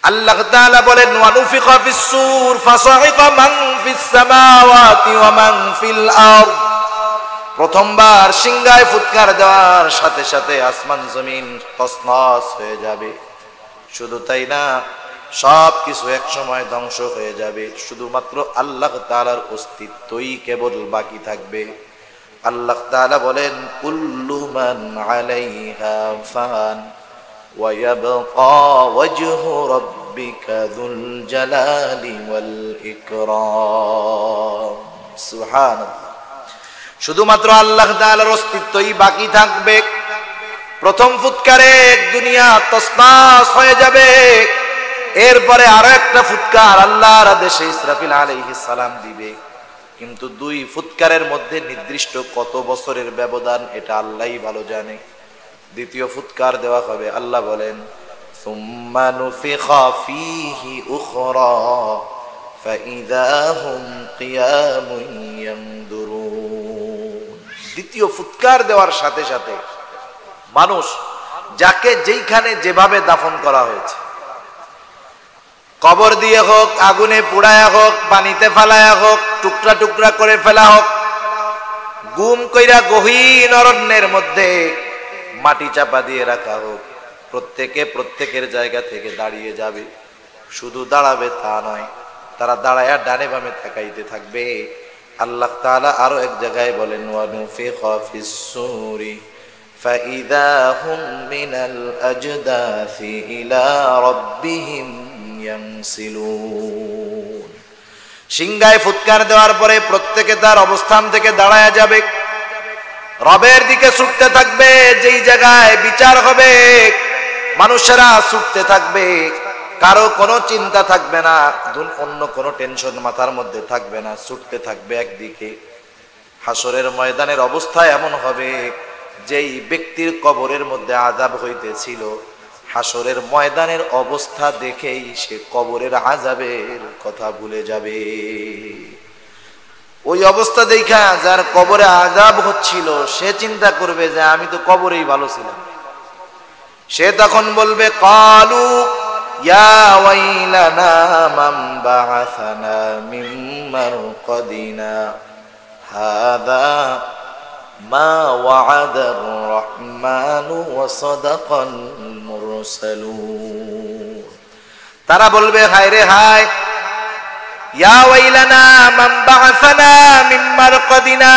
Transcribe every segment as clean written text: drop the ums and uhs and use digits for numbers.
আল্লাহ তাআলা বলেন ওয়ানুফিখা ফিস-সূর ফাসাইকা মান ফিস-সামাওয়াতি ওয়া মান ফিল আরদ। প্রথমবার সিংহায় ফুৎকার দেওয়ার সাথে সাথে আসমান জমিন তছনছ হয়ে যাবে। শুধু তাই না, সব কিছু এক সময় ধ্বংস হয়ে যাবে, শুধুমাত্র আল্লাহ তাআলার অস্তিত্বই কেবল বাকি থাকবে। আল্লাহ তাআলা বলেন কুল্লু মান আলাইহা ফান ওয়া ইয়াবকা ওয়াজহু রাব্বিকা যুল জালালি ওয়াল ইকরাম। সুবহানাল্লাহ। শুধুমাত্র আল্লাহ তাআলার অস্তিত্বই বাকি থাকবে। প্রথম ফুৎকারে দুনিয়া তছনছ হয়ে যাবে। এরপরে আরো একটা ফুৎকার আল্লাহর আদেশে ইসরাফিল আলাইহিস সালাম দিবে। কিন্তু দুই ফুৎকারের মধ্যে নির্দিষ্ট কত বছরের ব্যবধান এটা আল্লাহই ভালো জানে। দ্বিতীয় ফুৎকার দেওয়া হবে, আল্লাহ বলেন সুম্মা নুফিখা ফীহি উখরা ফাইযা হুম কিয়ামুন ইয়ানদুরুন। দ্বিতীয় ফুৎকার দেওয়ার সাথে সাথে মানুষ যাকে যেইখানে যেভাবে দাফন করা হয়েছে, কবর দিয়ে হোক, আগুনে পুড়ায়া হোক, পানিতে ফেলায়া হোক, টুকরা টুকরা করে ফেলা হোক, গুম কইরা গহীন অরণ্যের মধ্যে মাটি চাপা দিয়ে রাখা হোক, প্রত্যেকে প্রত্যেকের জায়গা থেকে দাঁড়িয়ে যাবে। শুধু দাঁড়াবে তা নয়, তারা দাঁড়ায়া ডানে বামে তাকাইতে থাকবে। আল্লাহ তাআলা আরো এক জায়গায় বলেন ওয়ানুফিখা ফিস-সূরি ফাইযা হুম মিনাল আজদাসি ইলা রাব্বিহিম ইয়ানসিলুন। সিংহায় ফুৎকার দেওয়ার পরে প্রত্যেকে তার অবস্থান থেকে দাঁড়ায়া যাবে, রবের দিকে ছুটতে থাকবে। যেই জায়গায় বিচার হবে মানুষেরা ছুটতে থাকবে, কারো কোনো চিন্তা থাকবে না, অন্য কোনো টেনশন মাথার মধ্যে থাকবে না, ছুটতে থাকবে একদিকে। হাসরের ময়দানের অবস্থা এমন হবে, যেই ব্যক্তির কবরের মধ্যে আযাব হইতেছিল, হাসরের ময়দানের অবস্থা দেখেই সে কবরের আযাবের কথা ভুলে যাবে। ওই অবস্থা দেখা যার কবরে আযাব হচ্ছিল সে চিন্তা করবে যে আমি তো কবরেই ভালো ছিলাম। সে তখন বলবে ক্বালু ইয়া ওয়াইলানা মান বা'আসানা মিন মারকাদিনা হাযা মা ওয়া'আদার রাহমানু ওয়া সাদাকাল মুরসালুন। তারা বলবে হায় রে হায়, ইয়া ওয়াইলানা মান বা'আসানা মিন মারকাদিনা,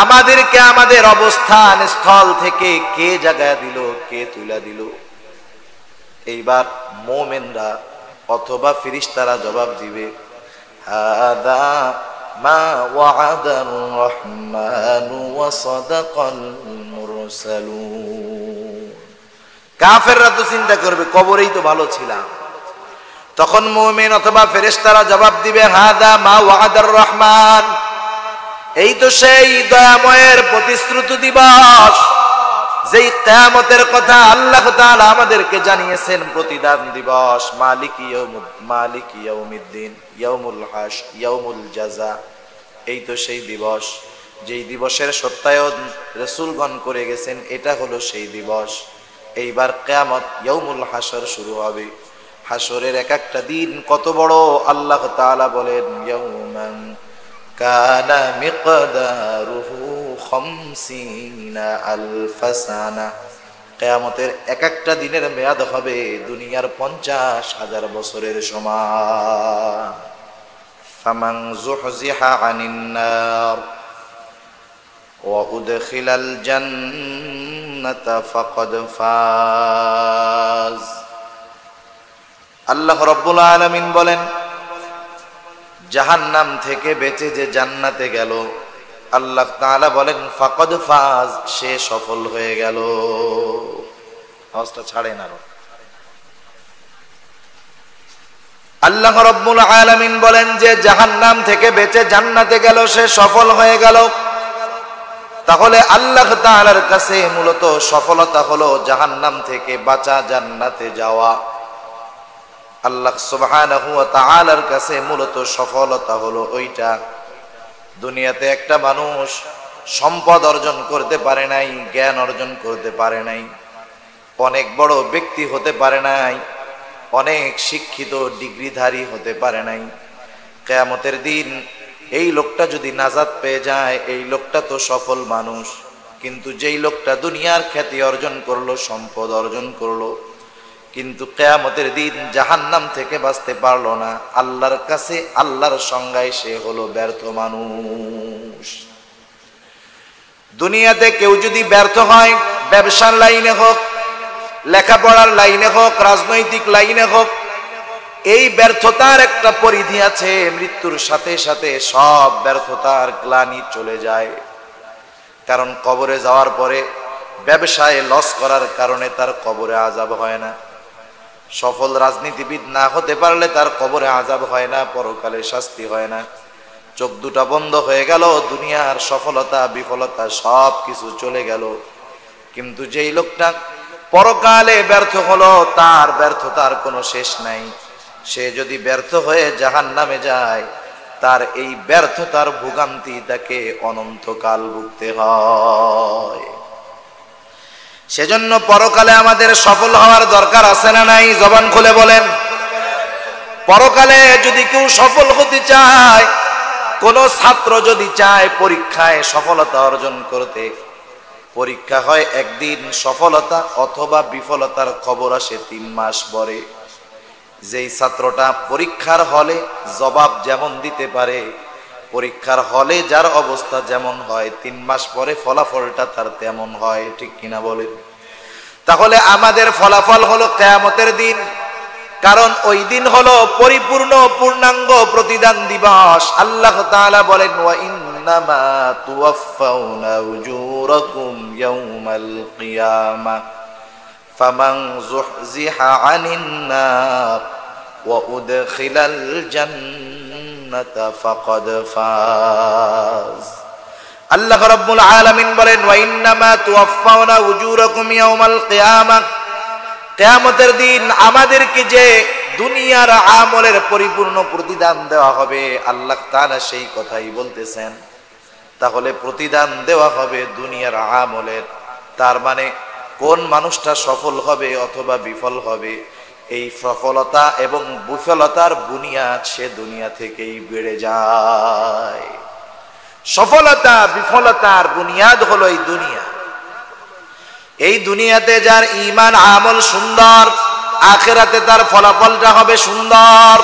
আমাদেরকে আমাদের অবস্থান স্থল থেকে কে জাগায়া দিল, কে তুলা দিল। এইবার মুমিনরা অথবা ফেরেশতারা জবাব দিবে হাদা মা ওয়া'আদার রাহমানু ওয়া সাদাকাল মুরসালুন। কাফেররা তো চিন্তা করবে কবরেই তো ভালো ছিলাম। তখন মুমিন অথবা ফেরেশতারা জবাব দিবে হাদা মা ওয়া'আদার রহমান, এই তো সেই দয়াময়ের প্রতিশ্রুতি দিবস, যেই কিয়ামতের কথা আল্লাহ তাআলা আমাদেরকে জানিয়েছেন, প্রতিদান দিবস, মালিকি ইয়াউমিদ্দিন, ইয়াউমুল হাশ, ইয়াউমুল জাযা। এই তো সেই দিবস, যেই দিবসের সত্যায়ন রাসূলগণ করে গেছেন, এটা হলো সেই দিবস। এইবার কিয়ামত, ইয়াউমুল হাশর শুরু হবে। হাসরের এক একটা দিন কত বড়, আল্লাহ তাআলা বলেন ইয়াউমান কানা মিকদারুহু 50,000 সানা। কিয়ামতের এক একটা দিনের মেয়াদ হবে দুনিয়ার 50,000 বছরের সমান। ফামান যুহজিহা আনিন নার ওয়া উদখিলাল জান্নাতা ফাকাদ ফাজ। আল্লাহ রাব্বুল আলামিন বলেন, জাহান্নাম থেকে বেঁচে যে জান্নাতে গেল, আল্লাহ তাআলা বলেন ফাকাদ ফাজ, সে সফল হয়ে গেল। আওয়াজটা ছাড়েন আরো। আল্লাহ রাব্বুল আলামিন বলেন যে জাহান্নাম থেকে বেঁচে জান্নাতে গেল, সে সফল হয়ে গেল। তাহলে আল্লাহ তাআলার কাছে মূলত সফলতা হলো জাহান্নাম থেকে বাঁচা, জান্নাতে যাওয়া। আল্লাহ সুবহানাহু ওয়া তাআলার কাছে মূলত সফলতা হলো ওইটা। দুনিয়াতে একটা মানুষ সম্পদ অর্জন করতে পারে নাই, জ্ঞান অর্জন করতে পারে নাই, অনেক বড় ব্যক্তি হতে পারে নাই, অনেক শিক্ষিত ডিগ্রিধারী হতে পারে নাই, কিয়ামতের দিন এই লোকটা যদি নাজাত পেয়ে যায়, এই লোকটা তো সফল মানুষ। কিন্তু যেই লোকটা দুনিয়ার খ্যাতি অর্জন করলো, সম্পদ অর্জন করলো, কিন্তু কিয়ামতের দিন জাহান্নাম থেকে বাঁচতে পারলো না, আল্লাহর কাছে আল্লাহর সংজ্ঞায় সে হলো ব্যর্থ মানুষ। দুনিয়াতে কেউ যদি ব্যর্থ হয়, ব্যবসার লাইনে হোক, লেখাপড়ার লাইনে হোক, রাজনৈতিক লাইনে হোক, এই ব্যর্থতার একটা পরিধি আছে। মৃত্যুর সাথে সাথে সব ব্যর্থতার গ্লানি চলে যায়। কারণ কবরে যাওয়ার পরে ব্যবসায় লস করার কারণে তার কবরে আযাব হয় না, সফল রাজনীতিবিদ না হতে পারলে তার কবরে আযাব হয় না, পরকালে শাস্তি হয় না। চোখ দুটা বন্ধ হয়ে গেল, দুনিয়ার সফলতা বিফলতা সব কিছু চলে গেল। কিন্তু যেই লোকটা পরকালে ব্যর্থ হলো, তার ব্যর্থতার কোনো শেষ নাই। সে যদি ব্যর্থ হয়ে জাহান্নামে যায়, তার এই ব্যর্থতার ভোগান্তি তাকে অনন্তকাল ভুগতে হয়। সেজন্য পরকালে আমাদের সফল হওয়ার দরকার আছে না নাই? জবান খুলে বলেন। পরকালে যদি কেউ সফল হতে চায়, কোন ছাত্র যদি চায় পরীক্ষায় সফলতা অর্জন করতে, পরীক্ষা হয় একদিন, সফলতা অথবা বিফলতার খবর আসে 3 মাস পরে। যেই ছাত্রটা পরীক্ষার হলে জবাব যেমন দিতে পারে, পরীক্ষার হলে যার অবস্থা যেমন হয়, 3 মাস পরে ফলাফলটা তার তেমন হয়। ঠিক কিনা বলেন? তাহলে আমাদের ফলাফল হলো কিয়ামতের দিন। কারণ ওই দিন হলো পরিপূর্ণ পূর্ণাঙ্গ প্রতিদান দিবস। আল্লাহ তাআলা বলেন, ওয়া ইন্নামা তুওয়াফাউনা উজুরাকুম ইয়াউমাল কিয়ামা ফামান যুহজিহা আনিন নার ওয়া উদখিলাল জান্নাতা ফাকাদ ফাজ। আল্লাহ রাব্বুল আলামিন বলেন, ওয়া ইন্নামা তুওয়াফাউনা উজুরাকুম ইয়াউমাল কিয়ামা, কিয়ামতের দিন আমাদেরকে যে দুনিয়ার আমলের পরিপূর্ণ প্রতিদান দেওয়া হবে, আল্লাহ তাআলা সেই কথাই বলতেছেন। তাহলে প্রতিদান দেওয়া হবে দুনিয়ার আমলের। তার মানে কোন মানুষটা সফল হবে অথবা বিফল হবে, এই সফলতা এবং বিফলতার বুনিয়াদ সে দুনিয়া থেকেই বেড়ে যায়। সফলতা বিফলতার বুনিয়াদ হলো এই দুনিয়া। এই দুনিয়াতে যার ঈমান আমল সুন্দর, আখিরাতে তার ফলাফলটা হবে সুন্দর।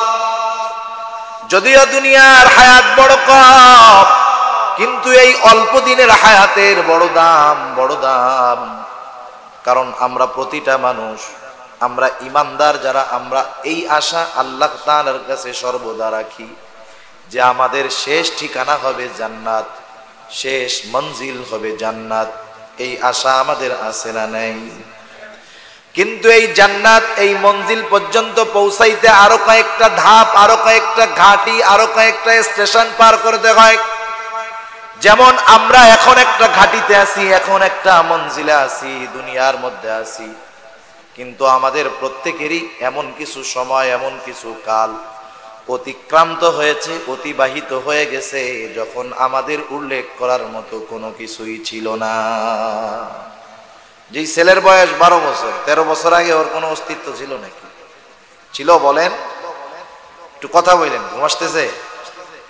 যদিও দুনিয়ার হায়াত বড় কম, কিন্তু এই অল্প দিনের হায়াতের বড় দাম, বড় দাম। কারণ আমরা প্রতিটা মানুষ, আমরা ঈমানদার যারা, আমরা এই আশা আল্লাহ তাআলার কাছে সর্বদা রাখি যে আমাদের শেষ ঠিকানা হবে জান্নাত, শেষ মঞ্জিল হবে জান্নাত। এই আশা আমাদের আছে না নাই? কিন্তু এই জান্নাত, এই মঞ্জিল পর্যন্ত পৌঁছাইতে আরো কয়েকটা ধাপ, আরো কয়েকটা ঘাটি, আরো কয়েকটা স্টেশন পার করতে হয়। যেমন আমরা এখন একটা ঘাটিতে আছি, এখন একটা মঞ্জিলে আছি, দুনিয়ার মধ্যে আছি। কিন্তু আমাদের প্রত্যেকেরই এমন কিছু সময়, এমন কিছু কাল অতিক্রান্ত হয়েছে, অতিবাহিত হয়ে গেছে, যখন আমাদের উল্লেখ করার মতো কোনো কিছুই ছিল না। যেই ছেলের বয়স 12 বছর, 13 বছর আগে ওর কোনো অস্তিত্ব ছিল নাকি? ছিল? বলেন, একটু কথা বললেন, ঘুম আসতেছে?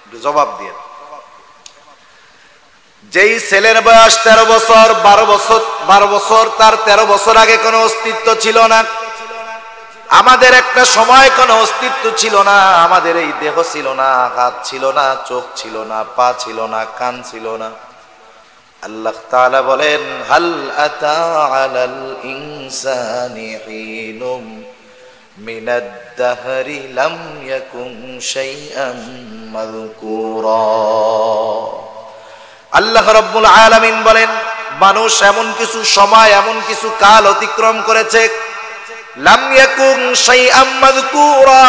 একটু জবাব দিয়ে। যেই ছেলের বয়স 13 বছর, 12 বছর, তার 13 বছর আগে কোনো অস্তিত্ব ছিল না। আমাদের একটা সময় কোনো অস্তিত্ব ছিল না। আমাদের এই দেহ ছিল না, হাত ছিল না, চোখ ছিল না, পা ছিল না, কান ছিল না। আল্লাহ তাআলা বলেন, হাল আতা আলাল ইনসানি হিনুম মিনাদ দাহরি লাম ইয়াকুন শাইআম মাযকুরা। আল্লাহ রাব্বুল আলামিন বলেন, মানুষ এমন কিছু সময়, এমন কিছু কাল অতিক্রম করেছে, লাম ইয়াকুন শাইআম মাযকুরা,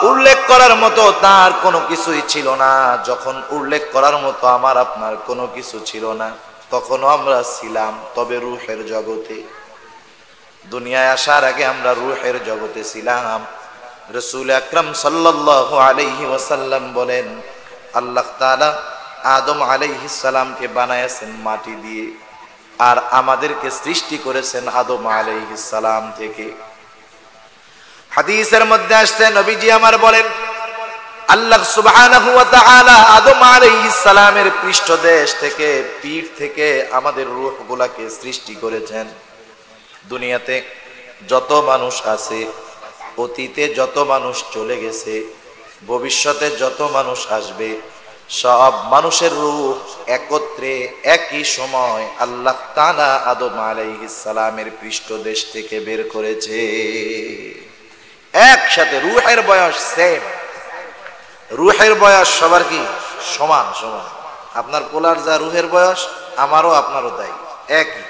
উল্লেখ করার মতো তার কোনো কিছুই ছিল না। যখন উল্লেখ করার মতো আমার আপনার কোনো কিছু ছিল না, তখনও আমরা ছিলাম, তবে রূহের জগতে। দুনিয়ায় আসার আগে আমরা রূহের জগতে ছিলাম। রাসূল আকরাম সাল্লাল্লাহু আলাইহি ওয়াসাল্লাম বলেন, আল্লাহ তাআলা আদম আলাইহিস সালামকে বানায়েছেন মাটি দিয়ে, আর আমাদেরকে সৃষ্টি করেছেন আদম আলাইহিস সালাম থেকে। হাদিসের মধ্যে আসছে নবীজি আমার বলেন আল্লাহ সুবহানাহু ওয়া তাআলা আদম আলাইহিস সালামের পৃষ্ঠদেশ থেকে পিঠ থেকে আমাদের রূহগুলোকে সৃষ্টি করেছেন। দুনিয়াতে যত মানুষ আছে, অতীতে যত মানুষ চলে গেছে, ভবিষ্যতে যত মানুষ আসবে, সব মানুষের রূহ একত্রে একই সময় আল্লাহ তাআলা আদম আলাইহিস সালামের পৃষ্ঠদেশ থেকে বের করেছে। একসাথে রূহের বয়স সেম, রূহের বয়স সবার কি সমান সমান। আপনার পোলার যা রূহের বয়স, আমারও আপনারও তাই একই।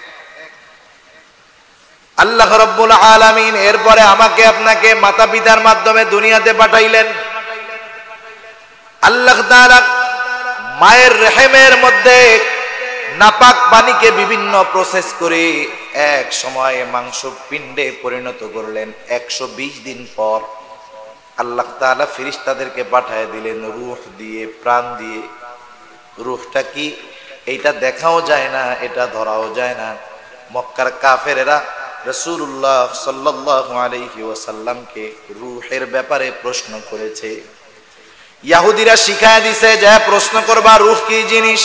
আল্লাহ রাব্বুল আলামিন এরপরে আমাকে আপনাকে মাতা পিতার মাধ্যমে দুনিয়াতে পাঠাইলেন। আল্লাহ তাআলা মায়ের রেহেমের মধ্যে নাপাক পানিকে বিভিন্ন প্রসেস করে এক সময়ে মাংস পিণ্ডে পরিণত করলেন। 120 দিন পর আল্লাহ তাআলা ফেরেশতাদেরকে পাঠিয়ে দিলেন রূহ দিয়ে, প্রাণ দিয়ে। রূহটা কি এইটা দেখাও যায় না, এটা ধরাও যায় না। মক্কার কাফেরেরা রাসূলুল্লাহ সাল্লাল্লাহু আলাইহি ওয়াসাল্লামকে রূহের ব্যাপারে প্রশ্ন করেছে। ইহুদিরা শিখায় দিছে যে প্রশ্ন করবা রূহ কি জিনিস।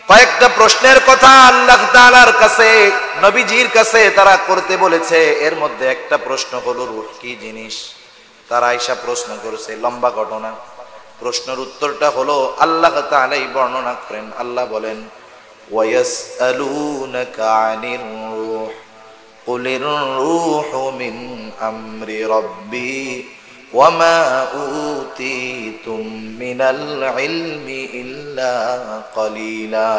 কয়েকটা প্রশ্নের কথা আল্লাহ তাআলার কাছে, নবীজির কাছে তারা করতে বলেছে। এর মধ্যে একটা প্রশ্ন হলো রূহ কি জিনিস। তারা আয়েশা প্রশ্ন করেছে, লম্বা ঘটনা। প্রশ্নের উত্তরটা হলো আল্লাহ তাআলাই বর্ণনা করেন। আল্লাহ বলেন ওয়ায়াসআলুনাকা আনির রূহ কুলির রূহু মিন আমরি রাব্বি ওয়ামা উতীতুম মিনাল ইলমি ইল্লা কলিলা।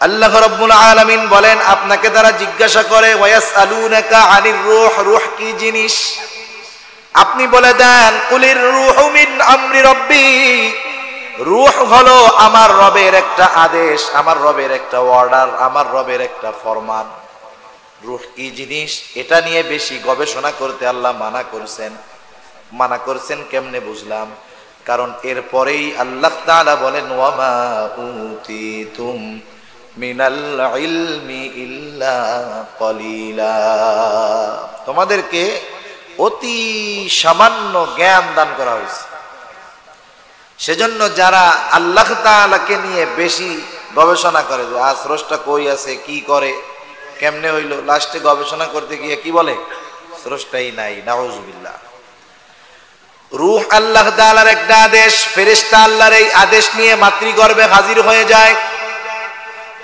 আল্লাহ রাব্বুল আলামিন বলেন আপনাকে তারা জিজ্ঞাসা করে ওয়ায়াসআলুনাকা আনির রূহ, রূহ কি জিনিস। আপনি বলে দেন কুলির রূহু মিন আমরি রাব্বি, রূহ হলো আমার রবের একটা আদেশ, আমার রবের একটা অর্ডার, আমার রবের একটা ফরমান। রূহ কি জিনিস এটা নিয়ে বেশি গবেষণা করতে আল্লাহ মানা করছেন। মানা করছেন কেমনে বুঝলাম, কারণ এরপরেই আল্লাহ তাআলা বলেন ওয়ামা উতীতুম মিনাল ইলমি ইল্লা কলিলা, তোমাদেরকে অতি সামান্য জ্ঞান দান করা হয়েছে। সেজন্য যারা আল্লাহ তাআলাকে নিয়ে বেশি গবেষণা করে যে আজ স্রষ্টা কই আছে, কি করে, কেমনে হইলো, লাস্টে গবেষণা করতে গিয়ে কি বলে স্রষ্টাই নাই, নাউজুবিল্লাহ। রূহ আল্লাহ তাআলার একটা আদেশ, ফেরেশতা আল্লাহর এই আদেশ নিয়ে মাতৃগর্ভে হাজির হয়ে যায়।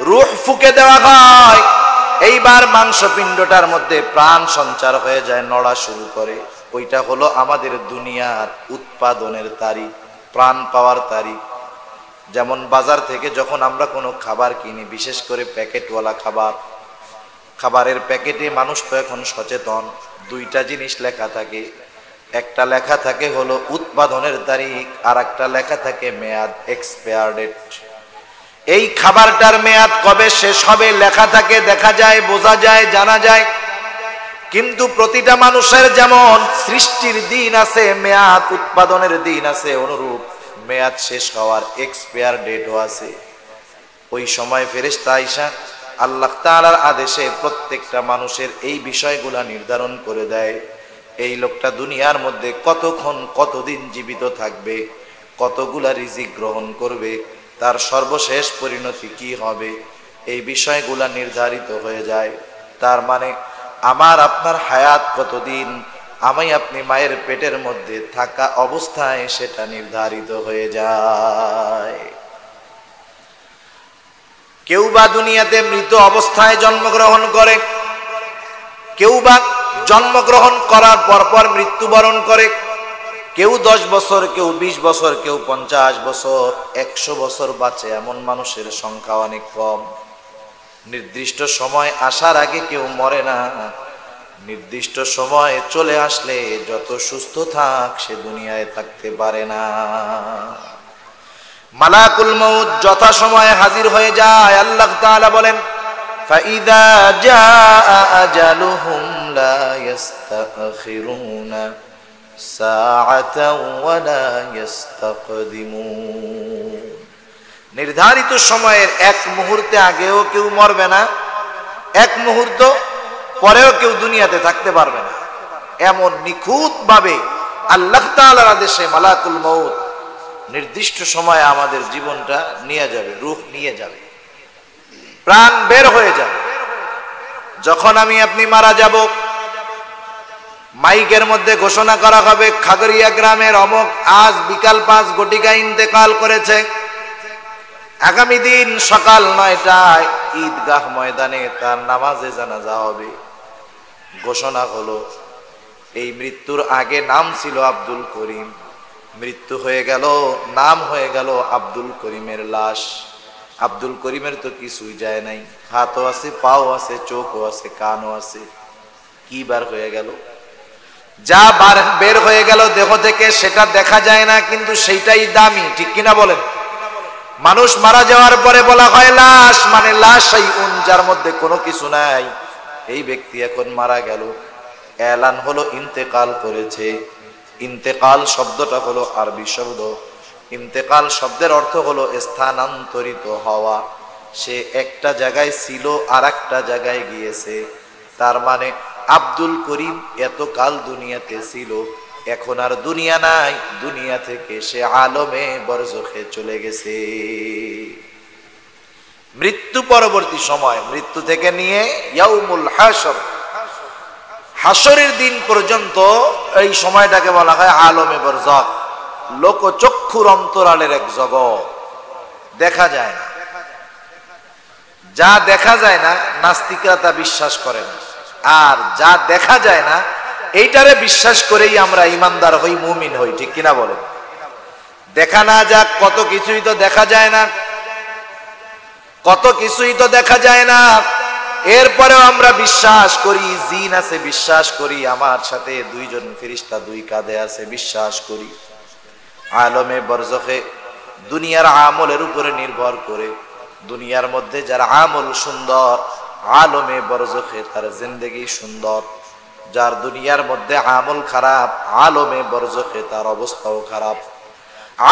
রূহ ফুঁকে দেওয়া হয়, এইবার মাংসপিণ্ডটার মধ্যে প্রাণ সঞ্চার হয়ে যায়, নড়া শুরু করে। ওইটা হলো আমাদের দুনিয়ার উৎপাদনের তারিখ, প্রাণ পাওয়ার তারিখ। যেমন বাজার থেকে যখন আমরা কোনো খাবার কিনি, বিশেষ করে প্যাকেটওয়ালা খাবার, খাবারের প্যাকেটে মানুষ তো এখন সচেতন, দুইটা জিনিস লেখা থাকে। একটা লেখা থাকে হলো উৎপাদনের তারিখ, আর একটা লেখা থাকে মেয়াদ, এক্সপায়ার ডেট। এই খাবারটার মেয়াদ কবে শেষ হবে লেখা থাকে, দেখা যায়, বোঝা যায়, জানা যায়। কিন্তু প্রতিটা মানুষের যেমন সৃষ্টির দিন আছে, মেয়াদ উৎপাদনের দিন আছে, অনুরূপ মেয়াদ শেষ হওয়ার এক্সপায়ার ডেটও আছে। ওই সময় ফেরেশতা আয়েশা আল্লাহ তাআলার আদেশে প্রত্যেকটা মানুষের এই বিষয়গুলা নির্ধারণ করে দেয়। এই লোকটা দুনিয়ার মধ্যে কতক্ষণ, কতদিন জীবিত থাকবে, কতগুলা রিজিক গ্রহণ করবে, তার সর্বশেষ পরিণতি কি হবে, এই বিষয়গুলা নির্ধারিত হয়ে যায়। তার মানে আমার আপনার হায়াত কতদিন, আমি আপনি মায়ের পেটের মধ্যে থাকা অবস্থায় সেটা নির্ধারিত হয়ে যায়। কেউ বা দুনিয়াতে মৃত অবস্থায় জন্মগ্রহণ করে, কেউ বা জন্মগ্রহণ করার পরপর মৃত্যুবরণ করে। কেউ 10 বছর, কেউ 20 বছর, কেউ 50 বছর, 100 বছর বাঁচে। এমন মানুষের সংখ্যা অনেক কম। নির্দিষ্ট সময় আসার আগে কেউ মরে না, নির্দিষ্ট সময় চলে আসলে যত সুস্থ থাক সে দুনিয়ায় থাকতে পারে না। মালাকুল মউত যথা সময়ে হাজির হয়ে যায়। আল্লাহ তাআলা বলেন ফাইদা জাআ আজালুহুম লা ইস্তাখিরুনা সাআতাও ওয়া লা ইস্তাকদিমুন। নির্ধারিত সময়ের এক মুহূর্তে আগেও কেউ মরবে না, এক মুহূর্ত পরেও কেউ দুনিয়াতে থাকতে পারবে না। এমন নিখুঁত ভাবে আল্লাহ তাআলার আদেশে মালাকুল মউত নির্দিষ্ট সময়ে আমাদের জীবনটা নিয়ে যাবে, রূহ নিয়ে যাবে, প্রাণ বের হয়ে যাবে। যখন আমি আপনি মারা যাব, মাইকের মধ্যে ঘোষণা করা হবে খাগড়িয়া গ্রামের অমুক আজ বিকাল 5 ঘটিকা ইন্তেকাল করেছে। আগামী দিন সকাল 9টায় ঈদগাহ ময়দানে তার নামাজে জানাজা হবে। ঘোষণা হলো এই মৃত্যুর আগে নাম ছিল আব্দুল করিম, মৃত্যু হয়ে গেল, নাম হয়ে গেল আব্দুল করিমের লাশ। আব্দুল করিমের তো কিছুই যায় নাই, হাতও আছে, পাও আছে, চোখও আছে, কানও আছে, কি বার হয়ে গেল? যা বের হয়ে গেল দেহ থেকে সেটা দেখা যায় না, কিন্তু সেইটাই দামি, ঠিক কিনা বলেন? মানুষ মারা যাওয়ার পরে বলা হয় লাশ, মানে লাশ যার মধ্যে কোনো কিছু নাই। এই ব্যক্তি এখন মারা গেল, এলান হলো ইন্তেকাল করেছে। ইন্তেকাল শব্দটা হলো আরবি শব্দ। ইন্তেকাল শব্দের অর্থ হলো স্থানান্তরিত হওয়া। সে একটা জায়গায় ছিল আর একটা জায়গায় গিয়েছে। তার মানে আব্দুল করিম এতকাল দুনিয়াতে ছিল, এখন আর দুনিয়া নাই, দুনিয়া থেকে সে আলমে বরজখে চলে গেছে। মৃত্যু পরবর্তী সময়, মৃত্যু থেকে নিয়ে ইয়াউমুল হাশর, হাশরের দিন পর্যন্ত এই সময়টাকে বলা হয় আলমে বরজখ, লোকচক্ষুর অন্তরালের এক জগৎ। দেখা যায় না, যা দেখা যায় না নাস্তিকরা তা বিশ্বাস করে না, আর যা দেখা যায় না এইটারে বিশ্বাস করেই আমরা ইমানদার হই, মুমিন হই, ঠিক কিনা বলেন? দেখা না যাক, কত কিছুই তো দেখা যায় না, কত কিছুই তো দেখা যায় না, এরপরেও আমরা বিশ্বাস করি। জিন আছে বিশ্বাস করি, আমার সাথে 2 জন ফেরেশতা 2 কাঁধে আছে বিশ্বাস করি। আলমে বরজখে দুনিয়ার আমলের উপরে নির্ভর করে, দুনিয়ার মধ্যে যার আমল সুন্দর, আলমে বরজখে তার জিন্দেগি সুন্দর। যার দুনিয়ার মধ্যে আমল খারাপ, আলমে বরজখে তার অবস্থাও খারাপ।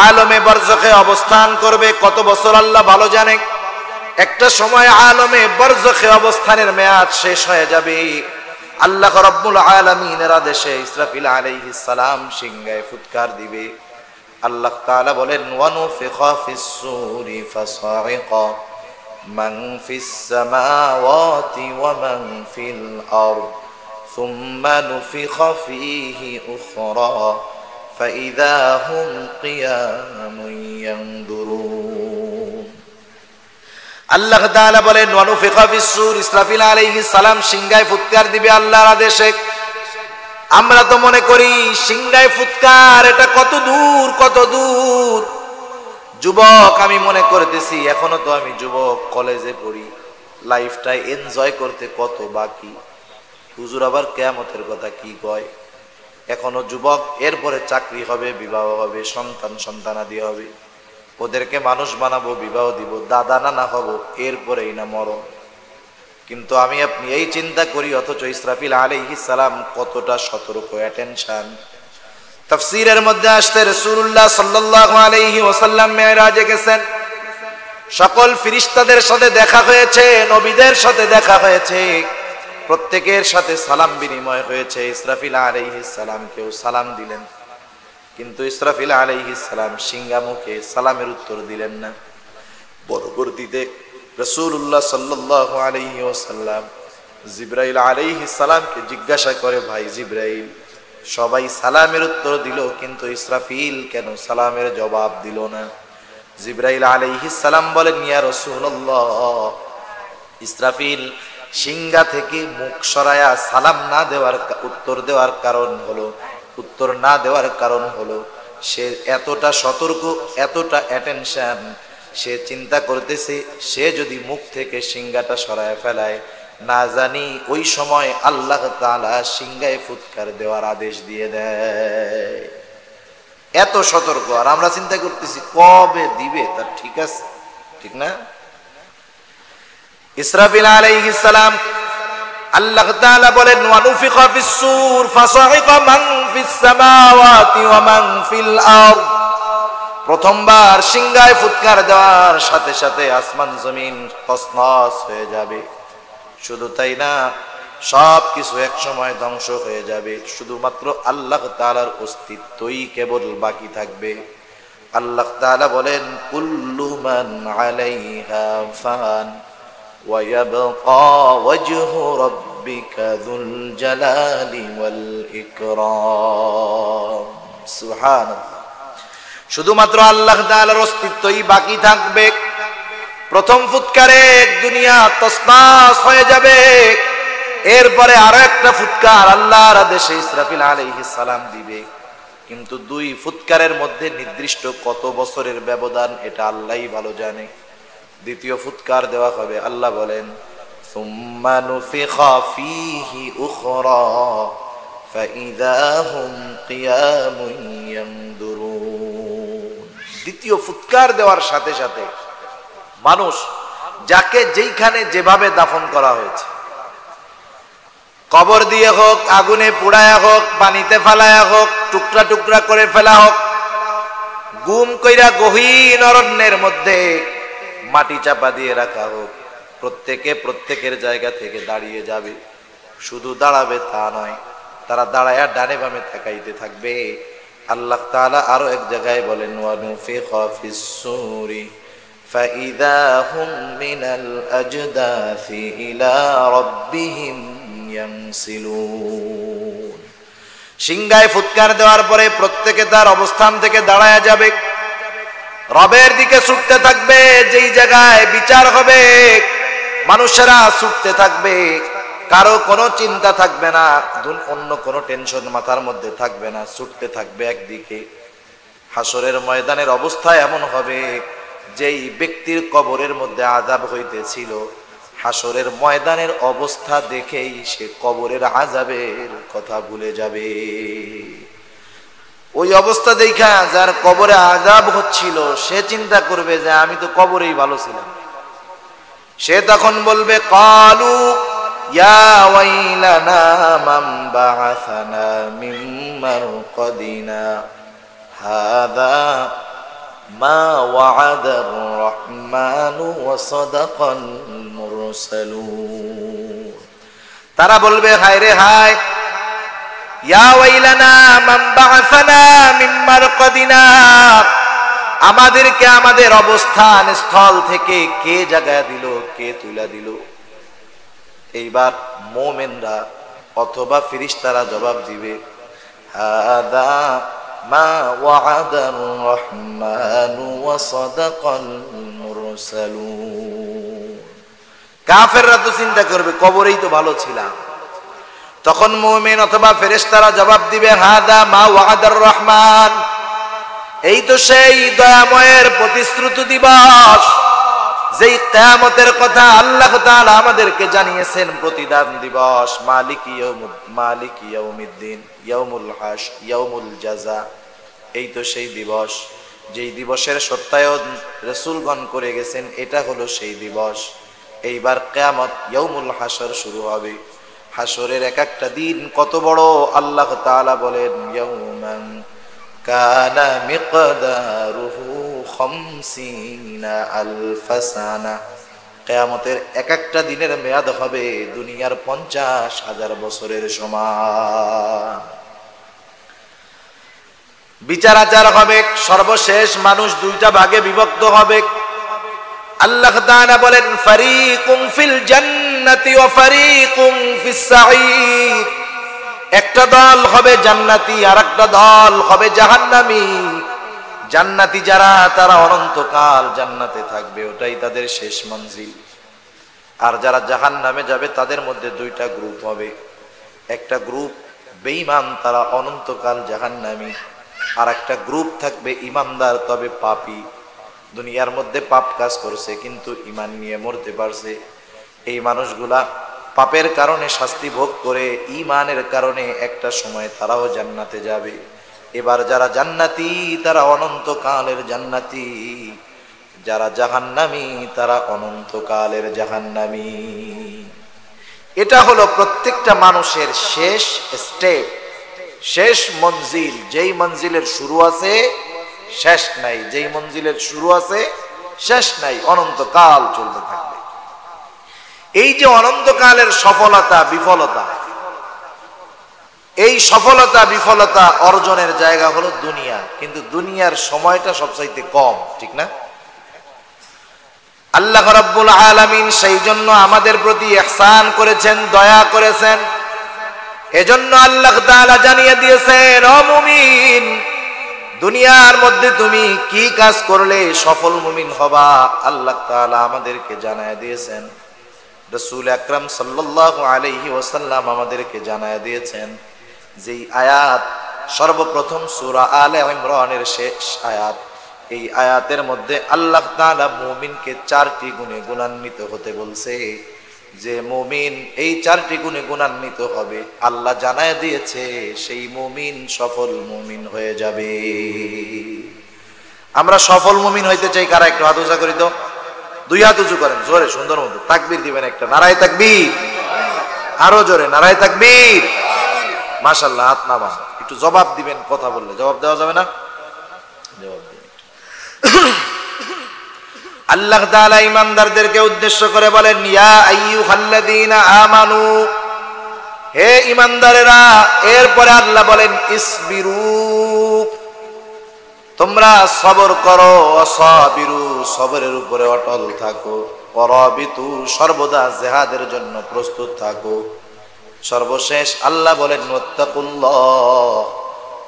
আলমে বরজখে অবস্থান করবে কত বছর আল্লাহ ভালো জানে। একটা সময় আলমে বরজখে অবস্থানের মেয়াদ শেষ হয়ে যাবে। আল্লাহ রাব্বুল আলামিনের আদেশে ইসরাফিল আলাইহিস সালাম সিংহায় ফুৎকার দিবে। আল্লাহ তাআলা বলেন ওয়ানুফিখা ফিস সূরি ফাসাইকা মান ফিস সামাওয়াতি ওয়া মান ফিল আরদ সুম্মা নুফিখা ফীহি উখরা ফাইযা হুম কিয়ামুন ইয়ানদুরুন। আল্লাহ তাআলা বলেন ওয়ানুফিখা ফিস সূর, ইসরাফিল আলাইহিস সালাম সিংহায় ফুৎকার দিবে আল্লাহর আদেশে। আমরা তো মনে করি সিংহায় ফুৎকার, এটা কত দূর কত দূর। যুবক আমি মনে করতেছি, এখনো তো আমি যুবক, কলেজে পড়ি, লাইফটা এনজয় করতে কত বাকি। হুজুর আবার কিয়ামতের কথা কি কয়? এখনো যুবক, এরপরে চাকরি হবে, বিবাহ হবে, সন্তানাদি হবে, ওদেরকে মানুষ বানাবো, বিবাহ দিব, দাদা নানা হব, এরপরেই না মরণ। কিন্তু আমি আপনি এই চিন্তা করি, অথচ ইসরাফিল আলাইহিস সালাম কতটা সতর্ক, অ্যাটেনশন। তাফসীরের মধ্যে আসছে রাসূলুল্লাহ সাল্লাল্লাহু আলাইহি ওয়াসাল্লাম মেরাজে গেছেন, সকল ফেরেশতাদের সাথে দেখা হয়েছে, নবীদের সাথে দেখা হয়েছে, প্রত্যেকের সাথে সালাম বিনিময় হয়েছে। ইসরাফিল আলাইহিস সালামকেও সালাম দিলেন, কিন্তু ইসরাফিল আলাইহিস সালাম সিংহা মুখে সালামের উত্তর দিলেন না। পরবর্তীতে রাসূলুল্লাহ সাল্লাল্লাহু আলাইহি ওয়াসাল্লাম জিবরাইল আলাইহিস সালামকে জিজ্ঞাসা করে, ভাই জিবরাইল, সবাই সালামের উত্তর দিল, কিন্তু ইসরাফিল কেন সালামের জবাব দিল না? জিবরাইল আলাইহিস সালাম বলেন, ইয়া রাসূলুল্লাহ, ইসরাফিল সিংহা থেকে মুখ সরায়া সালাম না দেওয়ার, উত্তর না দেওয়ার কারণ হলো সে এতটা সতর্ক, এতটা অ্যাটেনশন, সে চিন্তা করতেছে সে যদি মুখ থেকে সিংহাটা সরায় ফেলায়, না জানি ওই সময় আল্লাহ তাআলা সিংহায় ফুৎকার দেওয়ার আদেশ দিয়ে দেয়। এত সতর্ক। আর আমরা চিন্তা করতেছি কবে দিবে, তার ঠিক আছে, ঠিক না? ইসরাফিল আলাইহিস সালাম, আল্লাহ তাআলা বলেন ওয়ানুফিখা ফিস সূর ফাসাইকা মান ফিস সামাওয়াতি ওয়া মান ফিল আরদ। প্রথমবার সিংহায় ফুৎকার দেওয়ার সাথে সাথে আসমান জমিন তছনছ হয়ে যাবে। শুধু তাই না, সব কিছু এক সময় ধ্বংস হয়ে যাবে, শুধুমাত্র আল্লাহ তাআলার অস্তিত্বই কেবল বাকি থাকবে। আল্লাহ তাআলা বলেন কুল্লু মান আলাইহা ফান ওয়া ইয়াবকা ওয়াজহু রাব্বিকা যুল জালালি ওয়াল ইকরাম। সুবহানাল্লাহ। শুধুমাত্র আল্লাহ তাআলার অস্তিত্বই বাকি থাকবে। প্রথম ফুৎকারে দুনিয়া তছনছ হয়ে যাবে, এরপরে আরো একটা ফুৎকার আল্লাহর আদেশে ইসরাফিল আলাইহিস সালাম দিবে। কিন্তু দুই ফুৎকারের মধ্যে নির্দিষ্ট কত বছরের ব্যবধান এটা আল্লাহই ভালো জানে। দ্বিতীয় ফুৎকার দেওয়া হবে, আল্লাহ বলেন সুম্মা নুফিখা ফীহি উখরা ফাইযা হুম কিয়ামুন ইয়ানদুরুন। দ্বিতীয় ফুৎকার দেওয়ার সাথে সাথে মানুষ যাকে যেইখানে যেভাবে দাফন করা হয়েছে, কবর দিয়ে হোক, আগুনে পুড়ায়া হোক, পানিতে ফেলায়া হোক, টুকরা টুকরা করে ফেলা হোক, গুম কইরা গহীন অরণ্যের মধ্যে মাটি চাপা দিয়ে রাখা হোক, প্রত্যেকে প্রত্যেকের জায়গা থেকে দাঁড়িয়ে যাবে। শুধু দাঁড়াবে তা নয়, তারা দাঁড়ায়া ডানে বামে তাকাইতে থাকবে। আল্লাহ তাআলা আরো এক জায়গায় বলেন ওয়া নুফিখা ফিস সূরি ফাইযা হুম মিনাল আজদাসি ইলা রাব্বিহিম ইয়ানসিলুন। সিংহায় ফুৎকার দেওয়ার পরে প্রত্যেকে তার অবস্থান থেকে দাঁড়ায়া যাবে, রবের দিকে ছুটতে থাকবে। যেই জায়গায় বিচার হবে মানুষেরা ছুটতে থাকবে, কারো কোনো চিন্তা থাকবে না, অন্য কোনো টেনশন মাথার মধ্যে থাকবে না, ছুটতে থাকবে একদিকে। হাসরের ময়দানের অবস্থা এমন হবে, যেই ব্যক্তির কবরের মধ্যে আযাব হইতেছিল, হাসরের ময়দানের অবস্থা দেখেই সে কবরের আযাবের কথা ভুলে যাবে। ওই অবস্থা দেখা যার কবরে আযাব হচ্ছিল সে চিন্তা করবে যে আমি তো কবরেই ভালো ছিলাম। সে তখন বলবে ক্বালু ইয়া ওয়াইলানা মান বা'আসানা মিন মারকাদিনা হাযা মা ওয়া'আদার রাহমানু ওয়া সাদাকাল মুরসালুন। তারা বলবে হায় রে হায়, ইয়া ওয়াইলানা মান বা'আসানা মিন মারকাদিনা, আমাদেরকে আমাদের অবস্থান স্থল থেকে কে জাগায়া দিল, কে তুলা দিল। এইবার মুমিনরা অথবা ফেরেশতারা জবাব দিবে হাদা মা ওয়া'আদার রাহমানু ওয়া সাদাকাল মুরসালুন। কাফেররা তো চিন্তা করবে কবরেই তো ভালো ছিলাম। তখন মুমিন অথবা ফেরেশতারা জবাব দিবে হাদা মা ওয়া'আদার রহমান, এই তো সেই দয়াময়ের প্রতিশ্রুতি দিবস, যেই কিয়ামতের কথা আল্লাহ তাআলা আমাদেরকে জানিয়েছেন, প্রতিদান দিবস, মালিক ইয়াউমিদ্দিন, ইয়াউমুল হাশ, ইয়াউমুল জাযা। এই তো সেই দিবস, যেই দিবসের সত্যায়ন রাসূলগণ করে গেছেন, এটা হলো সেই দিবস। এইবার কিয়ামত, ইয়াউমুল হাশর শুরু হবে। হাসরের এক একটা দিন কত বড়, আল্লাহ তাআলা বলেন ইয়াউমান কানা মিকদারুহু 50 আলফ সানা। কিয়ামতের এক একটা দিনের মেয়াদ হবে দুনিয়ার 50,000 বছরের সমান। বিচার আচার হবে, সর্বশেষ মানুষ দুইটা ভাগে বিভক্ত হবে। আল্লাহ তাআলা বলেন ফারিকুম ফিল জান্নাতি ওয়া ফারিকুম ফিস সাঈর। একটা দল হবে জান্নাতি, আর একটা দল হবে জাহান্নামী। জান্নাতি যারা, তারা অনন্তকাল জান্নাতে থাকবে, ওটাই তাদের শেষ মঞ্জিল। আর যারা জাহান্নামে যাবে তাদের মধ্যে দুইটা গ্রুপ হবে। একটা গ্রুপ বেঈমান, তারা অনন্তকাল জাহান্নামী। আর একটা গ্রুপ থাকবে ইমানদার তবে পাপী, দুনিয়ার মধ্যে পাপ কাজ করছে কিন্তু ঈমান নিয়ে মরতে পারছে। এই মানুষগুলা পাপের কারণে শাস্তি ভোগ করে ঈমানের কারণে একটা সময় তারাও জান্নাতে যাবে। এবার যারা জান্নাতি তারা অনন্তকালের জান্নাতি, যারা জাহান্নামী তারা অনন্তকালের জাহান্নামী। এটা হলো প্রত্যেকটা মানুষের শেষ স্টেপ, শেষ মঞ্জিল। যেই মঞ্জিলের শুরু আছে শেষ নাই, যেই মঞ্জিলের শুরু আছে শেষ নাই, অনন্তকাল চলতে থাকবে। এই যে অনন্তকালের সফলতা বিফলতা, এই সফলতা বিফলতা অর্জনের জায়গা হলো দুনিয়া, কিন্তু দুনিয়ার সময়টা সবচাইতে কম, ঠিক না? আল্লাহ রাব্বুল আলামিন সেই জন্য আমাদের প্রতি ইহসান করেছেন, দয়া করেছেন। এজন্য আল্লাহ তাআলা জানিয়ে দিয়েছেন, ও মুমিন, দুনিয়ার মধ্যে তুমি কি কাজ করলে সফল মুমিন হবা, আল্লাহ তাআলা আমাদেরকে জানায় দিয়েছেন। রাসূল আকরাম সাল্লাল্লাহু আলাইহি ওয়াসাল্লাম আমাদেরকে জানায় দিয়েছেন, যেই আয়াত সর্বপ্রথম সূরা আলে ইমরানের শেষ আয়াত, এই আয়াতের মধ্যে আল্লাহ তাআলা মুমিনকে 4টি গুণে গুণান্বিত হতে বলছে। যে মুমিন এই 4টি গুণে গুণান্বিত হবে, আল্লাহ জানায় দিয়েছে সেই মুমিন সফল মুমিন হয়ে যাবে। আমরা সফল মুমিন হইতে চাই কারা? একটু হাত উঁচা করি তো, 2 হাত উঁচু করেন জোরে সুন্দর মতো, তাকবীর দিবেন একটা, নারায়ে তাকবীর, আরো জোরে নারায়ে তাকবীর। মাশাআল্লাহ, হাত নামান, একটু জবাব দিবেন, কথা বললে জবাব দেওয়া যাবে না? জবাব দিবেন। আল্লাহ তাআলা ঈমানদারদেরকে উদ্দেশ্য করে বলেন, ইয়া আইয়ুহাল্লাযীনা আমানু, হে ঈমানদারেরা। এরপরে আল্লাহ বলেন, ইসবিরু, তোমরা সবর করো, ওয়াসাবিরু, সবরের উপরে অটল থাকো, ওয়ারাবিতু, সর্বদা জিহাদের জন্য প্রস্তুত থাকো। সর্বশেষ আল্লাহ বলেন, ওয়াত্তাকুল্লাহ,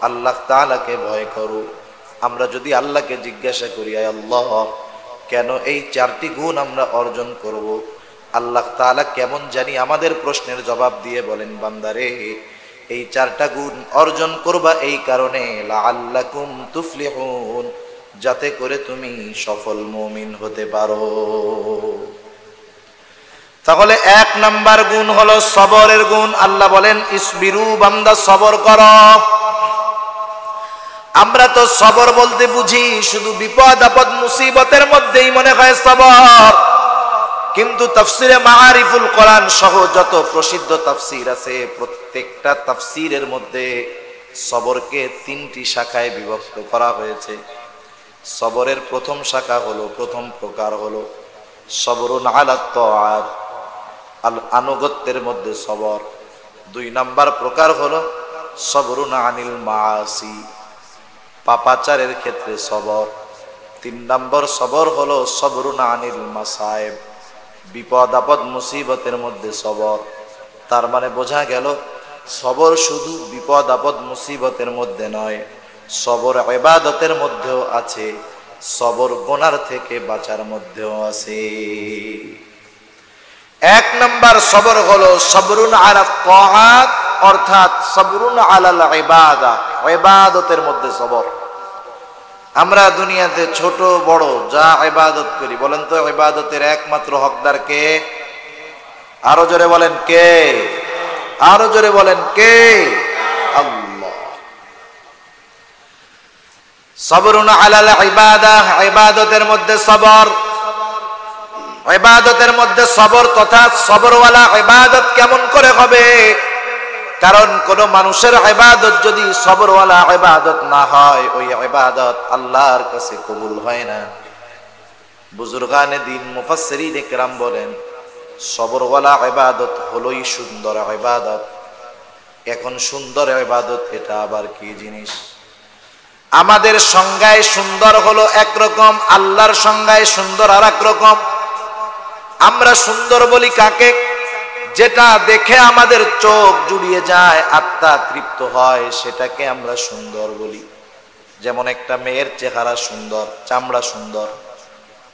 আল্লাহ তাআলাকে ভয় করো। আমরা যদি আল্লাহকে জিজ্ঞাসা করি, আয় আল্লাহ, কেন এই 4টি গুণ আমরা অর্জন করব, আল্লাহ তাআলা কেমন জানি আমাদের প্রশ্নের জবাব দিয়ে বলেন, বান্দারে, এই 4টা গুণ অর্জন করবা এই কারণে, লাআল্লাকুম তুফলিহুন, যাতে করে তুমি সফল মুমিন হতে পারো। তাহলে 1 নাম্বার গুণ হলো সবরের গুণ। আল্লাহ বলেন, ইসবিরু, বান্দা সবর করো। আমরা তো সবর বলতে বুঝি শুধু বিপদ আপদ মুসিবতের মধ্যেই মনে হয় সবর, কিন্তু তাফসিরে মাআরিফুল কোরআন সহ যত প্রসিদ্ধ তাফসির আছে, প্রত্যেকটা তাফসিরের মধ্যে সবরকে 3টি শাখায় বিভক্ত করা হয়েছে। সবরের প্রথম শাখা হলো, প্রথম প্রকার হলো সবরুন আলাত তাআত, আনুগত্যের মধ্যে সবর। 2 নাম্বার প্রকার হলো সবরুন আনিল মাআসি, পাপাচারের ক্ষেত্রে সবর। 3 নম্বর সবর হলো সবরুন আনিল মাসায়েব, বিপদ আপদ মুসিবতের মধ্যে সবর। তার মানে বোঝা গেল, সবর শুধু বিপদ আপদ মুসিবতের মধ্যে নয়, সবর ইবাদতের মধ্যেও আছে, সবর গুনার থেকে বাঁচার মধ্যেও আছে। 1 নম্বর সবর হলো সবরুন আলাত তাআত, অর্থাৎ সবরুন আলাল ইবাদা, ইবাদতের মধ্যে সবর। আমরা দুনিয়াতে ছোট বড় যা ইবাদত করি, বলেন তো ইবাদতের একমাত্র হকদার কে? আরো জোরে বলেন কে? আরো জোরে বলেন কে? আল্লাহ। সবরুন আলাল ইবাদা, ইবাদতের মধ্যে সবর। ইবাদতের মধ্যে সবর তথা সবরওয়ালা ইবাদত কেমন করে হবে? কারণ কোন মানুষের ইবাদত যদি সবরওয়ালা ইবাদত না হয়, ওই ইবাদত আল্লাহর কাছে কবুল হয় না। বুজুর্গানে দিন মুফাসসিরিন ইকরাম বলেন, সবরওয়ালা ইবাদত হলোই সুন্দর ইবাদত। এখন সুন্দর ইবাদত এটা আবার কি জিনিস? আমাদের সংজ্ঞায় সুন্দর হলো একরকম, আল্লাহর সংজ্ঞায় সুন্দর আর এক রকম। আমরা সুন্দর বলি কাকে? যেটা দেখে আমাদের চোখ জুড়িয়ে যায়, আত্মা তৃপ্ত হয়, সেটাকে আমরা সুন্দর বলি। যেমন একটা মেয়ের চেহারা সুন্দর, চামড়া সুন্দর,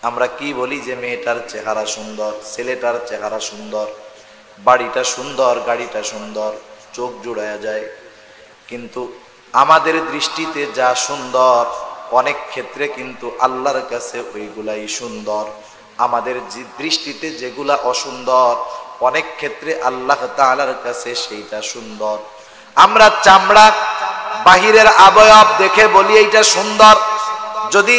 আমরা কি বলি? যে মেয়েটার চেহারা সুন্দর, ছেলেটার চেহারা সুন্দর, বাড়িটা সুন্দর, গাড়িটা সুন্দর, চোখ জুড়ায়া যায়। কিন্তু আমাদের দৃষ্টিতে যা সুন্দর, অনেক ক্ষেত্রে কিন্তু আল্লাহর কাছে ওইগুলাই সুন্দর। আমাদের দৃষ্টিতে যেগুলা অসুন্দর, অনেক ক্ষেত্রে আল্লাহ তাআলার কাছে সেইটা সুন্দর। আমরা চামড়া, বাহিরের অবয়ব দেখে বলি এইটা সুন্দর। যদি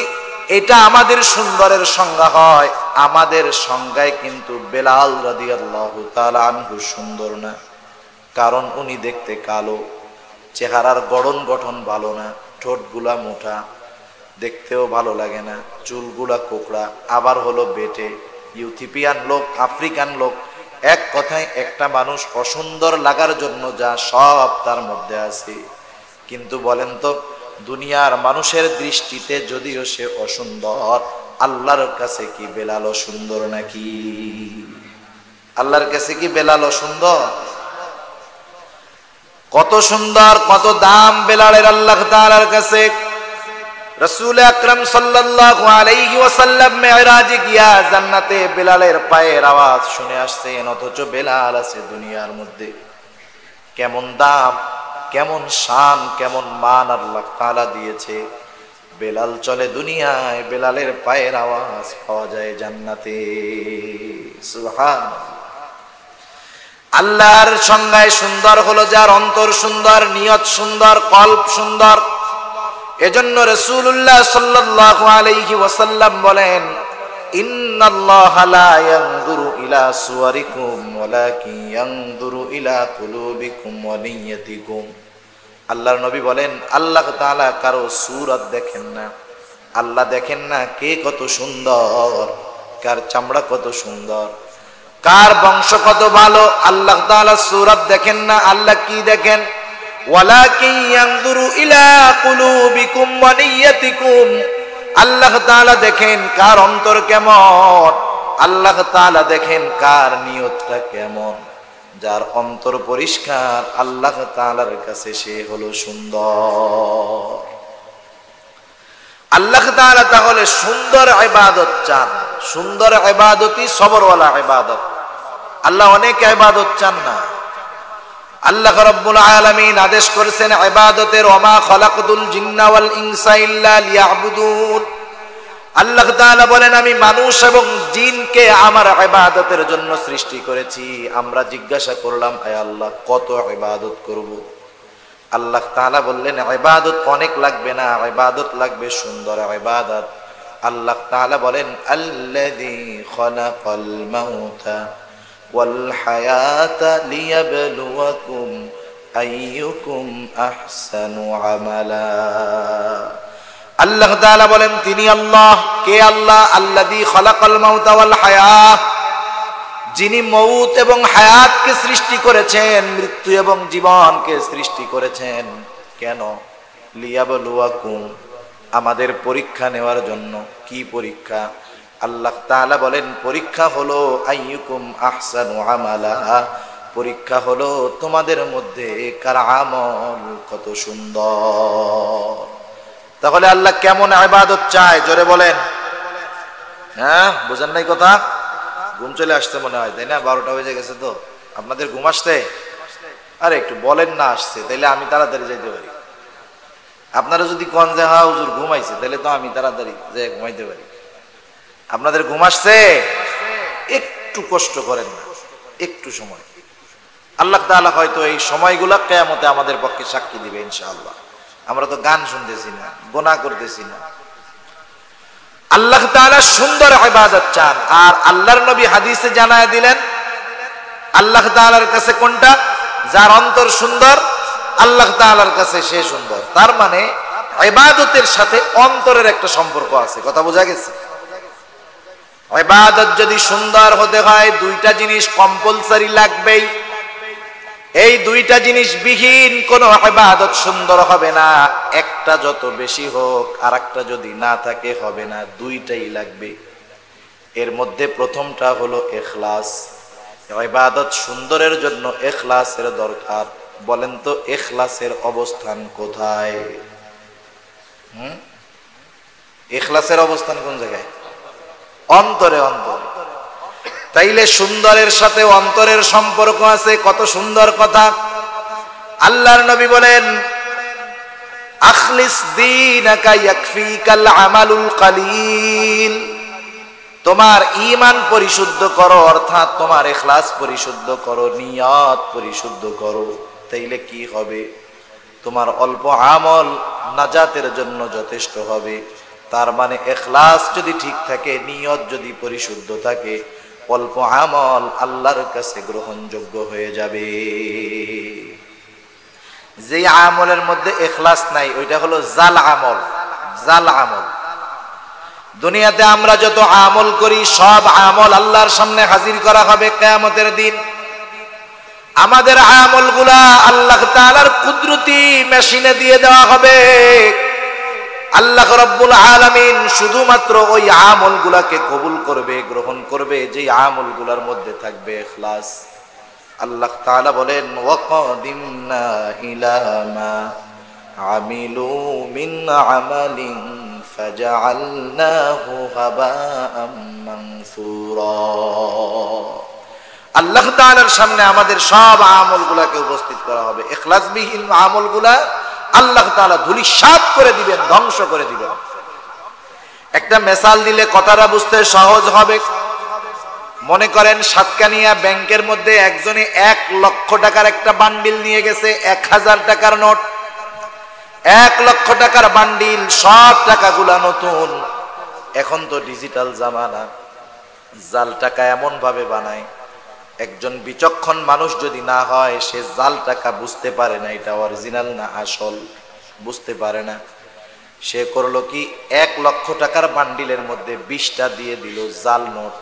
এটা আমাদের সুন্দরের সংজ্ঞা হয়, আমাদের সংজ্ঞায় কিন্তু বেলাল রাদিয়াল্লাহু তাআলা আনহু সুন্দর না। কারণ উনি দেখতে কালো, চেহারার গড়ন গঠন ভালো না, ঠোঁটগুলা মোটা, দেখতেও ভালো লাগে না, চুলগুলা কোকড়া, আবার হলো বেটে, ইউথিপিয়ান লোক, আফ্রিকান লোক, এক কথায় একটা মানুষ অসুন্দর লাগার জন্য যা সব তার মধ্যে আছে, কিন্তু বলেন তো দুনিয়ার মানুষের দৃষ্টিতে যদিও সে অসুন্দর, আল্লাহর কাছে কি বেলাল সুন্দর নাকি? আল্লাহর কাছে কি বেলাল সুন্দর? কত সুন্দর, কত দাম বেলালের আল্লাহ তাআলার কাছে। রাসূল আকরাম সাল্লাল্লাহু আলাইহি ওয়াসাল্লাম মিরাজে গিয়া জান্নাতে বেলালের পায়ের আওয়াজ শুনে আসছেন, অথচ বেলাল আছে দুনিয়ার মধ্যে। কেমন দাম, কেমন শান, কেমন মান আল্লাহ তাআলা দিয়েছে। বেলাল চলে দুনিয়ায়, বেলালের পায়ের আওয়াজ পাওয়া যায় জান্নাতে। সুবহানাল্লাহ। আল্লাহর সংজ্ঞায় সুন্দর হলো যার অন্তর সুন্দর, নিয়ত সুন্দর, কল্ব সুন্দর। এজন্য রাসূলুল্লাহ সাল্লাল্লাহু আলাইহি ওয়াসাল্লাম বলেন, ইন্নাল্লাহা লা ইয়ানজুরু ইলা সুওয়ারিকুম ওয়ালাকিন ইয়ানজুরু ইলা কুলুবিকুম ওয়া নিয়্যাতিকুম। আল্লাহর নবী বলেন, আল্লাহ তাআলা কারো সূরত দেখেন না, আল্লাহ দেখেন না কে কত সুন্দর, কার চামড়া কত সুন্দর, কার বংশ কত ভালো। আল্লাহ তাআলা সূরত দেখেন না, আল্লাহ কি দেখেন? ওয়ালাকিন ইয়ানজুরু ইলা কুলুবিকুম ওয়া নিয়্যাতিকুম। আল্লাহ তাআলা দেখেন কার অন্তর কেমন, আল্লাহ তাআলা দেখেন কার নিয়তটা কেমন। যার অন্তর পরিষ্কার, আল্লাহ তাআলার কাছে সে হলো সুন্দর। আল্লাহ তাআলা তাহলে সুন্দর ইবাদত চান। সুন্দর ইবাদতই সবরওয়ালা ইবাদত। আল্লাহ অনেক ইবাদত চান না। আল্লাহ রাব্বুল আলামিন আদেশ করেছেন ইবাদতের, ওমা খালাকতুল জিন্না ওয়াল ইনসা ইল্লা লিয়াবুদুন। আল্লাহ তাআলা বলেন, আমি মানুষ এবং জিনকে আমার ইবাদতের জন্য সৃষ্টি করেছি। আমরা জিজ্ঞাসা করলাম, আয় আল্লাহ কত ইবাদত করব? আল্লাহ তাআলা বললেন, ইবাদত অনেক লাগবে না, ইবাদত লাগবে সুন্দর ইবাদত। আল্লাহ তাআলা বলেন, আল্লাযী খালাকাল মাউতা ওয়াল হায়াতা লিয়াবলুয়াকুম আইয়ুকুম আহসানু আমালা। আল্লাহ তাআলা বলেন, তিনি আল্লাহ। কে আল্লাহ? আল্লাযী খালাকাল মাউতা ওয়াল হায়াত, যিনি মউত এবং হায়াতকে সৃষ্টি করেছেন, মৃত্যু এবং জীবনকে সৃষ্টি করেছেন। কেন? লিয়াবলুয়াকুম, আমাদের পরীক্ষা নেওয়ার জন্য। কি পরীক্ষা? আল্লাহ তাআলা বলেন, পরীক্ষা হলো আইয়ুকুম আহসানু আমালা, পরীক্ষা হলো তোমাদের মধ্যে কার আমল কত সুন্দর। তাহলে আল্লাহ কেমন ইবাদত চায়? জোরে বলেন। হ্যাঁ, বুঝেন নাই কথা? ঘুম চলে আসছে মনে হয়, তাই না? 12টা বেজে গেছে তো। আপনাদের ঘুম আসছে? আরে একটু বলেন না আসছে, তাইলে আমি তাড়াতাড়ি যাইতে পারি। আপনারা যদি কোন যে হ্যাঁ হুজুর ঘুমাইছে, তাহলে তো আমি তাড়াতাড়ি যাই ঘুমাইতে পারি। আপনাদের ঘুম আসছে? একটু কষ্ট করেন না, একটু সময়। আল্লাহ তাআলা হয়তো এই সময়গুলা কিয়ামতে আমাদের পক্ষে সাক্ষী দিবে ইনশাআল্লাহ। আমরা তো গান শুনতেছি না, গুনাহ করতেছি না। আল্লাহ তাআলা সুন্দর ইবাদত চান। আর আল্লাহর নবী হাদিসে জানায় দিলেন, আল্লাহ তাআলার কাছে কোনটা? যার অন্তর সুন্দর, আল্লাহ তাআলার কাছে সে সুন্দর। তার মানে ইবাদতের সাথে অন্তরের একটা সম্পর্ক আছে। কথা বোঝা গেছে? ইবাদত যদি সুন্দর হতে হয়, দুইটা জিনিস কম্পালসারি লাগবেই। এই দুইটা জিনিস বিহীন কোন ইবাদত সুন্দর হবে না। একটা যত বেশি হোক, আর একটা যদি না থাকে হবে না, দুইটাই লাগবে। এর মধ্যে প্রথমটা হলো ইখলাস। ইবাদত সুন্দরের জন্য ইখলাসের দরকার। বলেন তো ইখলাসের অবস্থান কোথায়? ইখলাসের অবস্থান কোন জায়গায়? অন্তরে। অন্তরে। তাইলে সুন্দরের সাথে অন্তরের সম্পর্ক আছে। কত সুন্দর কথা! আল্লাহর নবী বলেন, আখলিস দীনাকা ইয়াকফিকাল আমালুল কালিল। তোমার ঈমান পরিশুদ্ধ করো, অর্থাৎ তোমার ইখলাস পরিশুদ্ধ করো, নিয়ত পরিশুদ্ধ করো। তাইলে কি হবে? তোমার অল্প আমল নাজাতের জন্য যথেষ্ট হবে। তার মানে ইখলাস যদি ঠিক থাকে, নিয়ত যদি পরিশুদ্ধ থাকে, অল্প আমল আল্লাহর কাছে গ্রহণযোগ্য হয়ে যাবে। যে আমলের মধ্যে ইখলাস নাই, ওইটা হলো জাল আমল। জাল আমল। দুনিয়াতে আমরা যত আমল করি সব আমল আল্লাহর সামনে হাজির করা হবে কিয়ামতের দিন। আমাদের আমলগুলা আল্লাহ তাআলার কুদরতি মেশিনে দিয়ে দেওয়া হবে। আল্লাহ রাব্বুল আলামিন শুধুমাত্র ওই আমলগুলাকে কবুল করবে, গ্রহণ করবে যে আমলগুলোর মধ্যে থাকবে ইখলাস। আল্লাহ তাআলা বলেন ওয়াকাদিমনা ইলা মা আমিলু মিন আমালিন ফাজআলনাহু হাবাআম মানসুরা। আল্লাহ তাআলার সামনে আমাদের সব আমলগুলাকে উপস্থিত করা হবে। ইখলাসবিহীন আমলগুলা আল্লাহ তাআলা ধূলিসাৎ করে দিবেন, ধ্বংস করে দিবেন। একটা মিসাল দিলে কথাটা বুঝতে সহজ হবে। মনে করেন সাতকানিয়া ব্যাংকের মধ্যে একজনে 1 লক্ষ টাকার একটা বান্ডিল নিয়ে গেছে, 1000 টাকার নোট। 1 লক্ষ টাকার বান্ডিল, সব টাকাগুলা নতুন। এখন তো ডিজিটাল জামানা, জাল টাকা এমন ভাবে বানায়, একজন বিচক্ষণ মানুষ যদি না হয় সে জাল টাকা বুঝতে পারে না এটা অরিজিনাল না আসল, বুঝতে পারে না। সে করলো কি, 1 লক্ষ টাকার বান্ডিলের মধ্যে 20টা দিয়ে দিল জাল নোট,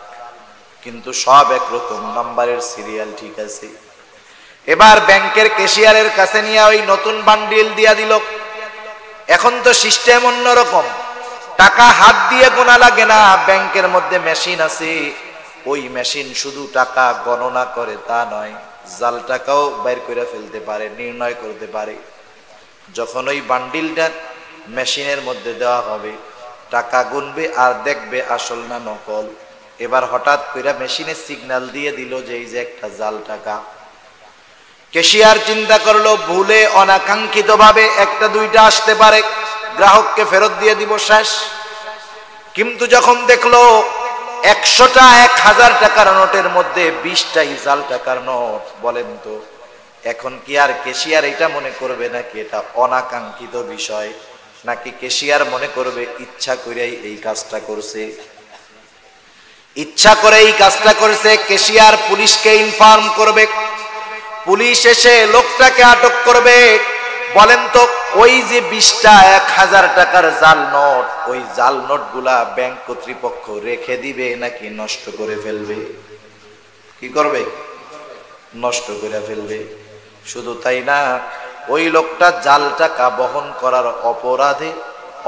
কিন্তু সব একরকম, নাম্বারের সিরিয়াল ঠিক আছে। এবার ব্যাংকের ক্যাশিয়ারের কাছে নিয়ে ওই নতুন বান্ডিল দিয়া দিল। এখন তো সিস্টেম অন্যরকম, টাকা হাত দিয়ে গোনা লাগে না, ব্যাংকের মধ্যে মেশিন আছে। ওই মেশিন শুধু টাকা গণনা করে তা নয়, জাল টাকাও বাইর করে ফেলতে পারে, নির্ণয় করতে পারে। যখন ওই বান্ডিলটা মেশিনের মধ্যে দেওয়া হবে, টাকা গুনবে আর দেখবে আসল না নকল। এবার হঠাৎ করে মেশিনে সিগন্যাল দিয়ে দিল যে এই যে একটা জাল টাকা। ক্যাশিয়ার চিন্তা করলো ভুলে অনাকাঙ্ক্ষিত ভাবে 1টা 2টা আসতে পারে, গ্রাহককে ফেরত দিয়ে দিব, শেষ। কিন্তু যখন দেখলো 100টা 1000 টাকার নোটের মধ্যে 20টাই জাল টাকার নোট, বলেন তো এখন কি আর ক্যাশিয়ার এটা মনে করবে নাকি এটা অনাকাঙ্ক্ষিত বিষয়, নাকি ক্যাশিয়ার মনে করবে ইচ্ছা করেই এই কাজটা করছে? ইচ্ছা করে এই কাজটা করছে। ক্যাশিয়ার পুলিশকে ইনফর্ম করবে, পুলিশ এসে লোকটাকে আটক করবে। বলেন তো ওই যে 20টা 1000 টাকার জাল নোট, ওই জাল নোটগুলা ব্যাংক কর্তৃপক্ষ রেখে দিবে নাকি নষ্ট করে ফেলবে? কি করবে? নষ্ট করে ফেলবে। শুধু তাই না, ওই লোকটা জাল টাকা বহন করার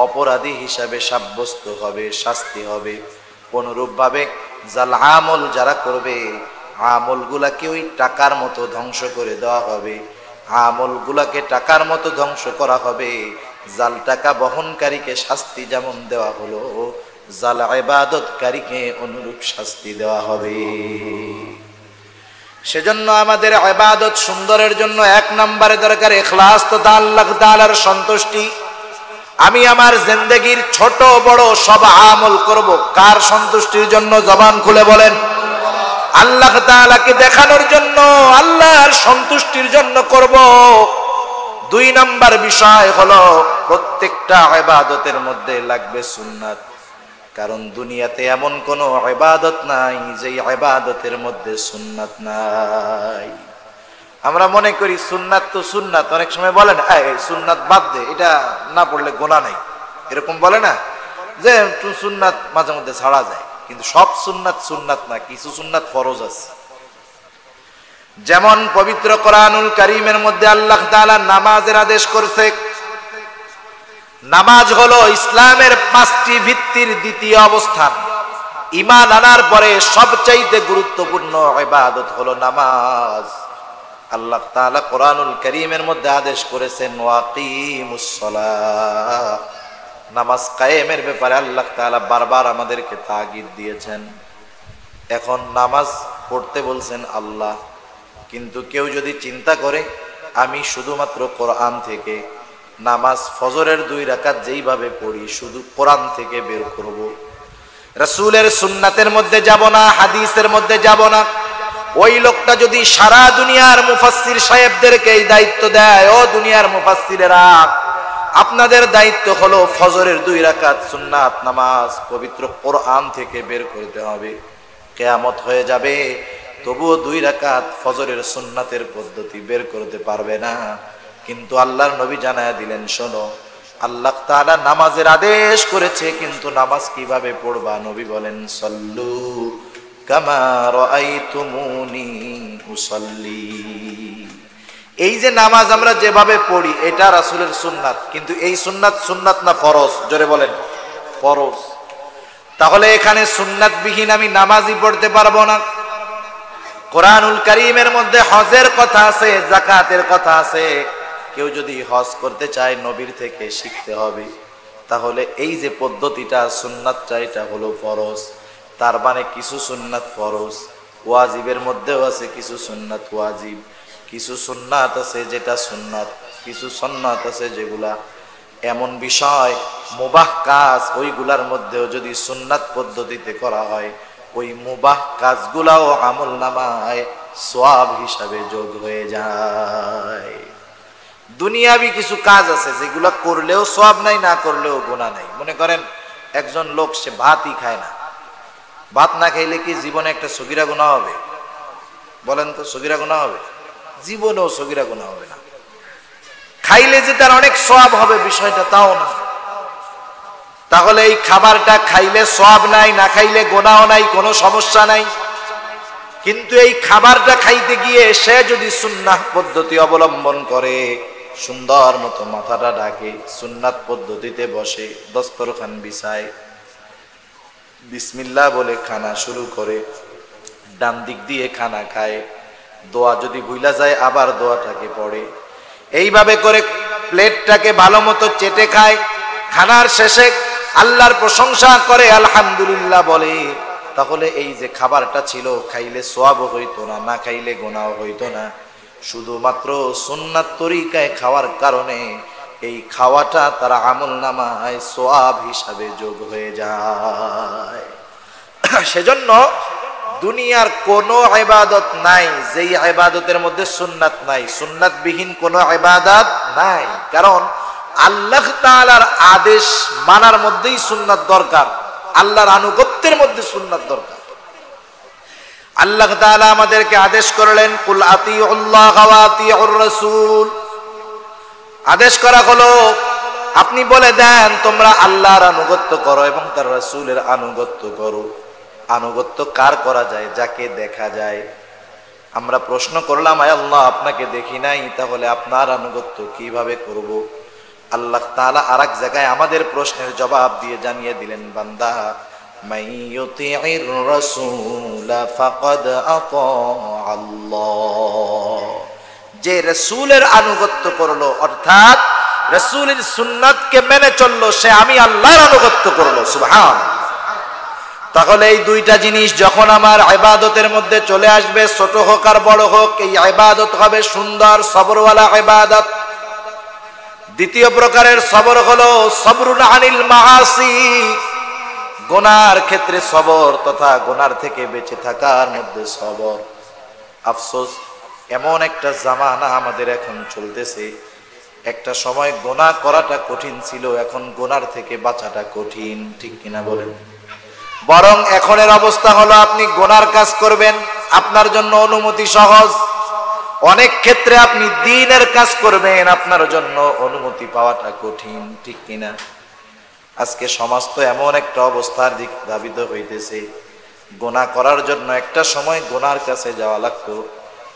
অপরাধী হিসাবে সাব্যস্ত হবে, শাস্তি হবে। অনুরূপভাবে জাল আমল যারা করবে, আমলগুলাকে ওই টাকার মতো ধ্বংস করে দেওয়া হবে, আমলগুলাকে টাকার মতো ধ্বংস করা হবে। জাল টাকা বহনকারীকে শাস্তি যেমন দেওয়া হলো, জাল ইবাদতকারীকে অনুরূপ শাস্তি দেওয়া হবে। সেজন্য আমাদের ইবাদত সুন্দরের জন্য 1 নম্বরে দরকার ইখলাস, তো আল্লাহ তাআলার সন্তুষ্টি। আমি আমার জিন্দেগীর ছোট বড় সব আমল করব কার সন্তুষ্টির জন্য? জবান খুলে বলেন। আল্লাহ তাআলাকে দেখানোর জন্য, আল্লাহর সন্তুষ্টির জন্য করব। 2 নম্বর বিষয় হলো প্রত্যেকটা ইবাদতের মধ্যে লাগবে সুন্নাত। কারণ দুনিয়াতে এমন কোন ইবাদত নাই যে ইবাদতের মধ্যে সুন্নাত নাই। আমরা মনে করি সুন্নাত তো সুন্নাত, অনেক সময় বলেন এই সুন্নাত বাদ দে, এটা না পড়লে গুনাহ নাই, এরকম বলে না, যে সুন্নাত মাঝে মধ্যে ছাড়া যায়। কিন্তু সব সুন্নাত সুন্নাত না, কিছু সুন্নাত ফরজ আছে। যেমন পবিত্র কোরআনুল কারীমের মধ্যে আল্লাহ তাআলা নামাজের আদেশ করেছে। নামাজ হলো ইসলামের 5টি ভিত্তির দ্বিতীয় অবস্থান। ঈমান আনার পরে সবচাইতে গুরুত্বপূর্ণ ইবাদত হলো নামাজ। আল্লাহ তাআলা কোরআনুল কারীমের মধ্যে আদেশ করেছেন ওয়াকিমুস সালাহ, নামাজ কায়েমের ব্যাপারে আল্লাহ তাআলা বারবার আমাদেরকে তাগিদ দিয়েছেন। এখন নামাজ পড়তে বলছেন আল্লাহ, কিন্তু কেউ যদি চিন্তা করে আমি শুধুমাত্র কোরআন থেকে নামাজ ফজরের 2 রাকাত যেইভাবে পড়ি শুধু কোরআন থেকে বের করব, রাসূলের সুন্নাতের মধ্যে যাব না, হাদিসের মধ্যে যাব না, ওই লোকটা যদি সারা দুনিয়ার মুফাসসির সাহেবদেরকে এই দায়িত্ব দেয়, ও দুনিয়ার মুফাসসিরেরা আপনাদের দায়িত্ব হলো ফজরের 2 রাকাত সুন্নাত নামাজ পবিত্র কোরআন থেকে বের করতে হবে, কিয়ামত হয়ে যাবে, তবুও 2 রাকাত ফজরের সুন্নাতের পদ্ধতি বের করতে পারবে না। কিন্তু আল্লাহর নবী জানায়া দিলেন, শোনো আল্লাহ তাআলা নামাজের আদেশ করেছে, কিন্তু নামাজ কিভাবে পড়বা? নবী বলেন সল্লু কামা রাআইতুমুনি উসাল্লি। এই যে নামাজ আমরা যেভাবে পড়ি এটা রাসূলের সুন্নাত, কিন্তু এই সুন্নাত না ফরজ? জোরে বলেন ফরজ। তাহলে এখানে সুন্নাতবিহীন আমি নামাজই পড়তে পারবো না। কোরআনুল কারীমের মধ্যে হজের কথা আছে, যাকাতের কথা আছে। কেউ যদি হজ করতে চায় নবীর থেকে শিখতে হবে। তাহলে এই যে পদ্ধতিটা সুন্নাতটা এটা হলো ফরজ। তার মানে কিছু সুন্নাত ফরজ, ওয়াজিবের মধ্যেও আছে কিছু সুন্নাত ওয়াজিব, কিছু সুন্নাত আছে যেটা সুন্নাত, কিছু সুন্নাত আছে যেগুলা এমন বিষয় মুবাহ কাজ, ওইগুলার মধ্যেও যদি সুন্নাত পদ্ধতিতে করা হয় ওই মুবাহ কাজগুলাও আমলনামায় সওয়াব হিসাবে যোগ হয়ে যায়। দুনিয়াবি কিছু কাজ আছে যেগুলা করলেও সওয়াব নাই, না করলেও গুনাহ নাই। মনে করেন একজন লোক সে ভাতই খায় না, ভাত না খাইলে কি জীবনে একটা সগীরা গুনাহ হবে? বলেন তো, সগীরা গুনাহ হবে? জীবনেও সগীরা গুনাহ হবে না। খাইলে যে তার অনেক সওয়াব হবে বিষয়টা তাও না। তাহলে এই খাবারটা খাইলে সওয়াব নাই, না খাইলে গুনাহ নাই, কোনো সমস্যা নাই। কিন্তু এই খাবারটা খাইতে গিয়ে সে যদি সুন্নাহ পদ্ধতি অবলম্বন করে, সুন্দর মতো মাথাটা ঢাকে, সুন্নাত পদ্ধতিতে বসে, দস্তরখান বিছায়, বিসমিল্লাহ বলে খানা শুরু করে, ডান দিক দিয়ে খানা খায়, দোয়া যদি ভুলা যায় আবার দোয়াটাকে পড়ে, এইভাবে করে প্লেটটাকে ভালো মতো চেটে খায়, খানার শেষে আল্লাহর প্রশংসা করে, আলহামদুলিল্লাহ বলে, তাহলে এই যে খাবারটা ছিল খাইলে সওয়াব হইতো না, না খাইলে গুনাহ হইতো না। শুধুমাত্র সুন্নাত তরিকায় খাওয়ার কারণে এই খাওয়াটা তার আমলনামায় সওয়াব হিসাবে যোগ হয়ে যায়। সেজন্য দুনিয়ার কোনো ইবাদত নাই যেই ইবাদতের মধ্যে সুন্নাত নাই, সুন্নাতবিহীন কোনো ইবাদত নাই। কারণ আল্লাহ তাআলার আদেশ মানার মধ্যেই সুন্নাত দরকার, আল্লাহর আনুগত্যের মধ্যে সুন্নাত দরকার। আল্লাহ তাআলা আমাদেরকে আদেশ করলেন কুল আতিউল্লাহ ওয়া আতিউর রাসূল। আদেশ করা হলো আপনি বলে দেন তোমরা আল্লাহর আনুগত্য করো এবং তার রাসূলের আনুগত্য করো। আনুগত্য কার করা যায়? যাকে দেখা যায়। আমরা প্রশ্ন করলাম, আয় আল্লাহ আপনাকে দেখি নাই, তাহলে আপনার আনুগত্য কিভাবে করব? আল্লাহ তাআলা আরেক জায়গায় আমাদের প্রশ্নের জবাব দিয়ে জানিয়ে দিলেন, বান্দা মাইয়ুতিইর রাসূল ফাকাদ আতা আল্লাহ। যে রাসূলের আনুগত্য করলো, অর্থাৎ রাসূলের সুন্নাতকে মেনে চললো, সে আমি আল্লাহর আনুগত্য করলো। সুবহানাল্লাহ। তাহলে এই দুইটা জিনিস যখন আমার ইবাদতের মধ্যে চলে আসবে, ছোট হোক আর বড় হোক, এই ইবাদত হবে সুন্দর সবরওয়ালা ইবাদত। দ্বিতীয় প্রকারের সবর হলো সবরুন আনিল মাআসি, গুনার ক্ষেত্রে সবর তথা গুনার থেকে বেঁচে থাকার মধ্যে সবর। আফসোস, এমন একটা জামানা আমাদের এখন চলতেছে, একটা সময় গুনাহ করাটা কঠিন ছিল, এখন গুনার থেকে বাঁচাটা কঠিন। ঠিক কিনা বলেন? বরং এখনের অবস্থা হলো আপনি গুনার কাজ করবেন, আপনার জন্য অনুমতি সহজ। অনেক ক্ষেত্রে আপনি দ্বীনের কাজ করবেন, আপনার জন্য অনুমতি পাওয়াটা কঠিন। ঠিক কিনা? আজকে সমাজ তো এমন একটা অবস্থার দিক ধাবিত হইতেছে, গুনাহ করার জন্য একটা সময় গুনার কাছে যাওয়া লাগতো,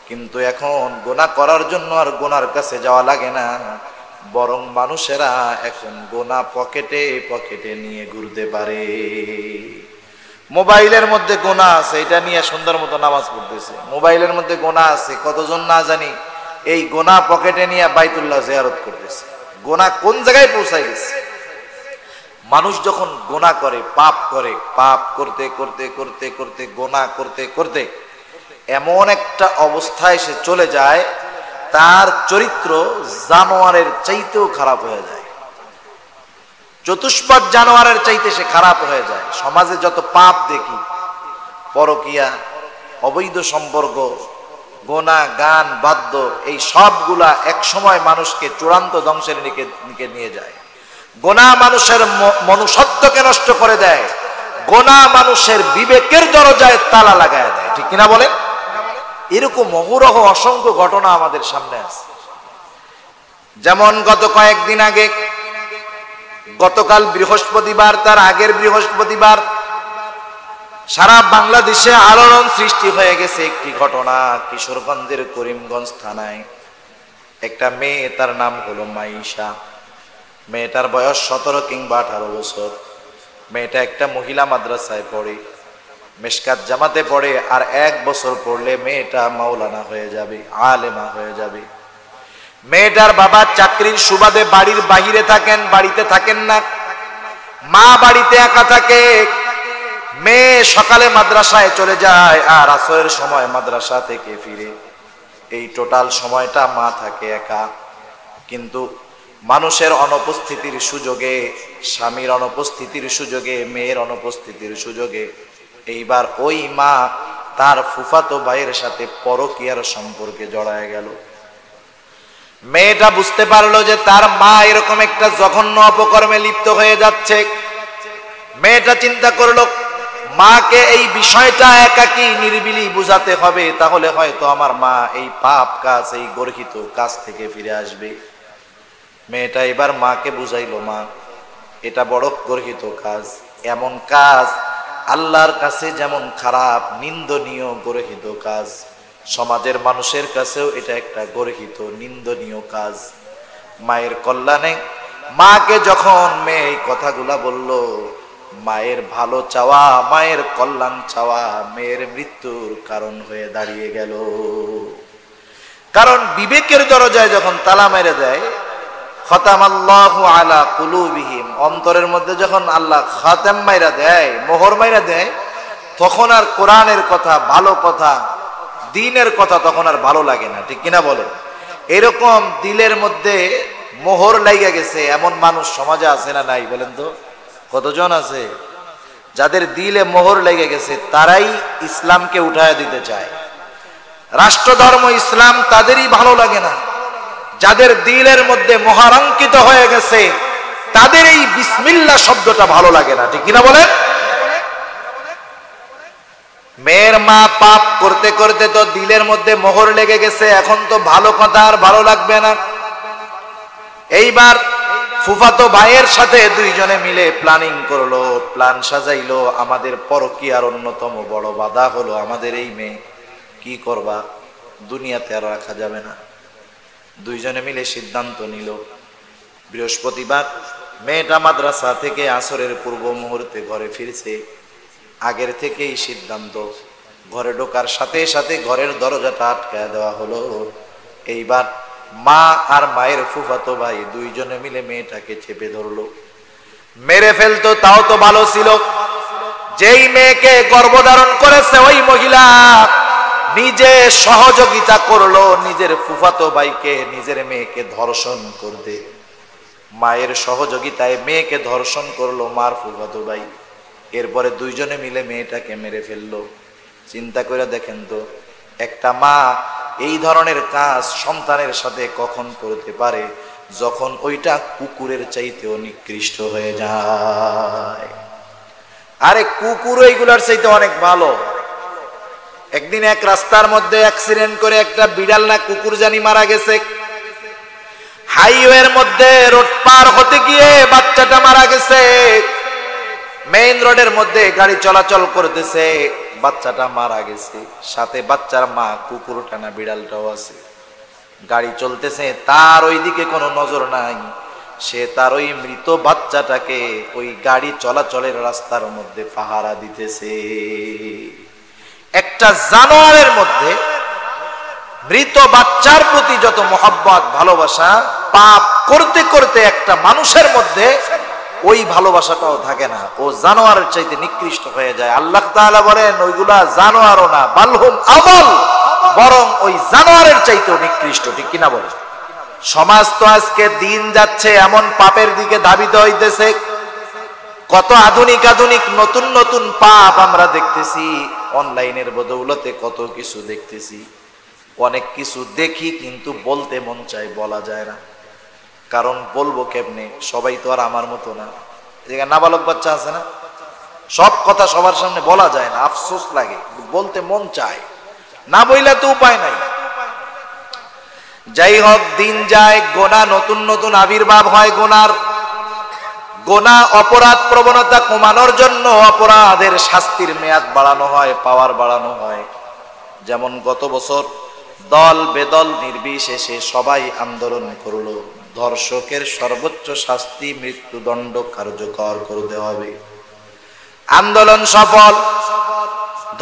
কিন্তু এখন গুনাহ করার জন্য আর গুনার কাছে যাওয়া লাগে না, বরং মানুষেরা এখন গুনাহ পকেটে পকেটে নিয়ে ঘুরতে পারে। মোবাইলের মধ্যে গুনাহ আছে, এটা নিয়ে সুন্দর মতো নামাজ পড়তেছে। মোবাইলের মধ্যে গুনাহ আছে, কতজন না জানি এই গুনাহ পকেটে নিয়ে বাইতুল্লাহ জিয়ারত করতেছে। গুনাহ কোন জায়গায় পৌঁছায় গেছে? মানুষ যখন গুনাহ করে, পাপ করে, পাপ করতে করতে করতে করতে গুনাহ করতে করতে এমন একটা অবস্থায় সে চলে যায়, তার চরিত্র জানোয়ারের চাইতেও খারাপ হয়ে যায়, চতুষ্পদ জানোয়ারের চাইতে সে খারাপ হয়ে যায়। সমাজে যত পাপ দেখি, পরকিয়া, অবৈধ সম্পর্ক, গোনা, গান, বাদ্য, এই সবগুলা এক সময় মানুষকে চূড়ান্ত ধ্বংসের দিকে নিয়ে যায়। গোনা মানুষের মনুষ্যত্বকে নষ্ট করে দেয়, গোনা মানুষের বিবেকের দরজায় তালা লাগায় দেয়। ঠিক কিনা বলেন? এরকম অহরহ অসংখ্য ঘটনা আমাদের সামনে আছে। যেমন গত কয়েকদিন আগে গতকাল বৃহস্পতিবার, তার আগের বৃহস্পতিবার সারা বাংলাদেশে আলোড়ন সৃষ্টি হয়ে গেছে একটি ঘটনা। কিশোরগঞ্জের করিমগঞ্জ থানায় একটা মেয়ে, তার নাম হলো মাইশা। মেয়েটার বয়স 17 কিংবা 18 বছর। মেয়েটা একটা মহিলা মাদ্রাসায় পড়ে, মেশকাত জামাতে পড়ে। আর 1 বছর পড়লে মেয়েটা মাওলানা হয়ে যাবে, আলেমা হয়ে যাবে। মেয়েটার বাবা চাকরির সুবাদে বাড়ির বাহিরে থাকেন, বাড়িতে থাকেন না। মা বাড়িতে একা থাকে। মেয়ে সকালে মাদ্রাসায় চলে যায় আর আসরের সময় মাদ্রাসা থেকে ফিরে। এই টোটাল সময়টা মা থাকে একা। কিন্তু মানুষের অনুপস্থিতির সুযোগে, স্বামীর অনুপস্থিতির সুযোগে, মেয়ের অনুপস্থিতির সুযোগে এইবার ওই মা তার ফুফাতো ভাইয়ের সাথে পরকীয়ার সম্পর্কে জড়ায় গেল। মেয়েটা বুঝতে পারলো যে তার মা এরকম একটা জঘন্য অপকর্মে লিপ্ত হয়ে যাচ্ছে। মেয়েটা চিন্তা করলো, মাকে এই বিষয়টা একাকী নিরিবিলি বুঝাতে হবে, তাহলে হয়তো আমার মা এই পাপ কাজ, এই গর্হিত কাজ থেকে ফিরে আসবে। মেয়েটা এবার মাকে বুঝাইলো, মা এটা বড় গর্হিত কাজ, এমন কাজ আল্লাহর কাছে যেমন খারাপ, নিন্দনীয়, গর্হিত কাজ, সমাজের মানুষের কাছেও এটা একটা গর্হিত, নিন্দনীয় কাজ। মায়ের কল্যাণে মাকে যখন মেয়ে এই কথাগুলা বলল, মায়ের ভালো চাওয়া, মায়ের কল্যাণ চাওয়া মেয়ের মৃত্যুর কারণ হয়ে দাঁড়িয়ে গেল। কারণ বিবেকের দরজায় যখন তালা মেরে দেয়, খতামাল্লাহু আলা কুলুবিহিম, অন্তরের মধ্যে যখন আল্লাহ খাতাম মাইরা দেয়, মোহর মাইরা দেয়, তখন আর কোরআনের কথা, ভালো কথা, দ্বীনের কথা তখন আর ভালো লাগে না। ঠিক কিনা বলেন? এরকম দিলের মধ্যে মোহর লাইগা গেছে এমন মানুষ সমাজে আছে না নাই বলেন তো? কতজন আছে যাদের দিলে মোহর লেগে গেছে, তারাই ইসলামকে উঠায় দিতে চায়। রাষ্ট্র ধর্ম ইসলাম তাদেরই ভালো লাগে না। যাদের দিলের মধ্যে মোহরাঙ্কিত হয়ে গেছে, তাদের এই বিসমিল্লাহ শব্দটা ভালো লাগে না। ঠিক কিনা বলেন? মেয়ের মা পাপ করতে করতে তো দিলের মধ্যে মোহর লেগে গেছে, এখন তো ভালো কথা আর ভালো লাগবে না। এইবার ফুফাতো ভাইয়ের সাথে দুইজনে মিলে প্ল্যানিং করলো, প্ল্যান সাজাইলো। আমাদের পরকীয়ার অন্যতম বড় বাধা হলো আমাদের এই মেয়ে, কি করবা, দুনিয়াতে আর রাখা যাবে না। দুইজনে মিলে সিদ্ধান্ত নিল, বৃহস্পতিবার মেয়েটা মাদ্রাসা থেকে আসরের পূর্ব মুহূর্তে ঘরে ফিরছে। আগের থেকেই সিদ্ধান্ত, ঘরে ঢোকার সাথে সাথে ঘরের দরজাটা আটকায় দেওয়া হলো। এইবার মা আর মায়ের ফুফাতো ভাই দুইজনে মিলে মেয়েটাকে চেপে ধরলো, মেরে ফেলতো তাও তো ভালো ছিল। যেই মেয়েকে গর্ভধারণ করেছে ওই মহিলা নিজে সহযোগিতা করলো নিজের ফুফাতো ভাইকে, নিজের মেয়েকে ধর্ষণ করতে। মায়ের সহযোগিতায় মেয়েকে ধর্ষণ করলো মার ফুফাতো ভাই। এরপরে দুইজনে মিলে মেয়েটাকে মেরে ফেললো। চিন্তা করে দেখেন তো, একটা মা এই ধরনের কাজ সন্তানের সাথে কখন করতে পারে, যখন ওইটা কুকুরের চাইতেও নিকৃষ্ট হয়ে যায়। আরে কুকুর এইগুলার চাইতে অনেক ভালো। একদিন এক রাস্তার মধ্যে অ্যাক্সিডেন্ট করে একটা বিড়াল না কুকুর জানি মারা গেছে। হাইওয়ের মধ্যে রোড পার হতে গিয়ে বাচ্চাটা মারা গেছে। মেইন রোডের মধ্যে গাড়ি চলাচল করতেছে, বাচ্চাটা মারা গেছে, সাথে বাচ্চার মা, কুকুর টানা বিড়ালটাও আছে। গাড়ি চলতেছে, তার ওইদিকে কোনো নজর নাই। সে তার ওই মৃত বাচ্চাটাকে ওই গাড়ি চলাচলের রাস্তার মধ্যে পাহারা দিতেছে। একটা জানোয়ারের মধ্যে মৃত বাচ্চার প্রতি যত মহব্বত, ভালোবাসা, পাপ করতে করতে একটা মানুষের মধ্যে ওই ভালোবাসাটাও থাকে না, ও জানোয়ারের চাইতে নিকৃষ্ট হয়ে যায়। আল্লাহ তাআলা বলেন ওইগুলা জানোয়ারও না, বালহুম আদল, বরং ওই জানোয়ারের চাইতেও নিকৃষ্ট। ঠিক কিনা বলে? সমাজ তো আজকে দিন যাচ্ছে এমন পাপের দিকে ধাবিত হইতেছে, কত আধুনিক আধুনিক নতুন নতুন পাপ আমরা দেখতেছি। অনলাইনের বদৌলতে কত কিছু দেখতেছি। অনেক কিছু দেখি কিন্তু বলতে মন চায়, বলা যায় না। কারণ বলবো কেমনে, সবাই তো আর আমার মতো না। যেখানে নাবালক বাচ্চা আছে না, সব কথা সবার সামনে বলা যায় না, আফসোস লাগে, বলতে মন চায়, না বইলে তো উপায় নাই। যাই হোক, দিন যায়, গোনা নতুন নতুন আবির্ভাব হয়। গোনার গোনা অপরাধ প্রবণতা কমানোর জন্য অপরাধের শাস্তির মেয়াদ বাড়ানো হয়, পাওয়ার বাড়ানো হয়। যেমন গত বছর দল বেদল নির্বিশেষে সবাই আন্দোলন করলো, ধর্ষকের সর্বোচ্চ শাস্তি মৃত্যুদণ্ড কার্যকর করতে হবে। আন্দোলন সফল,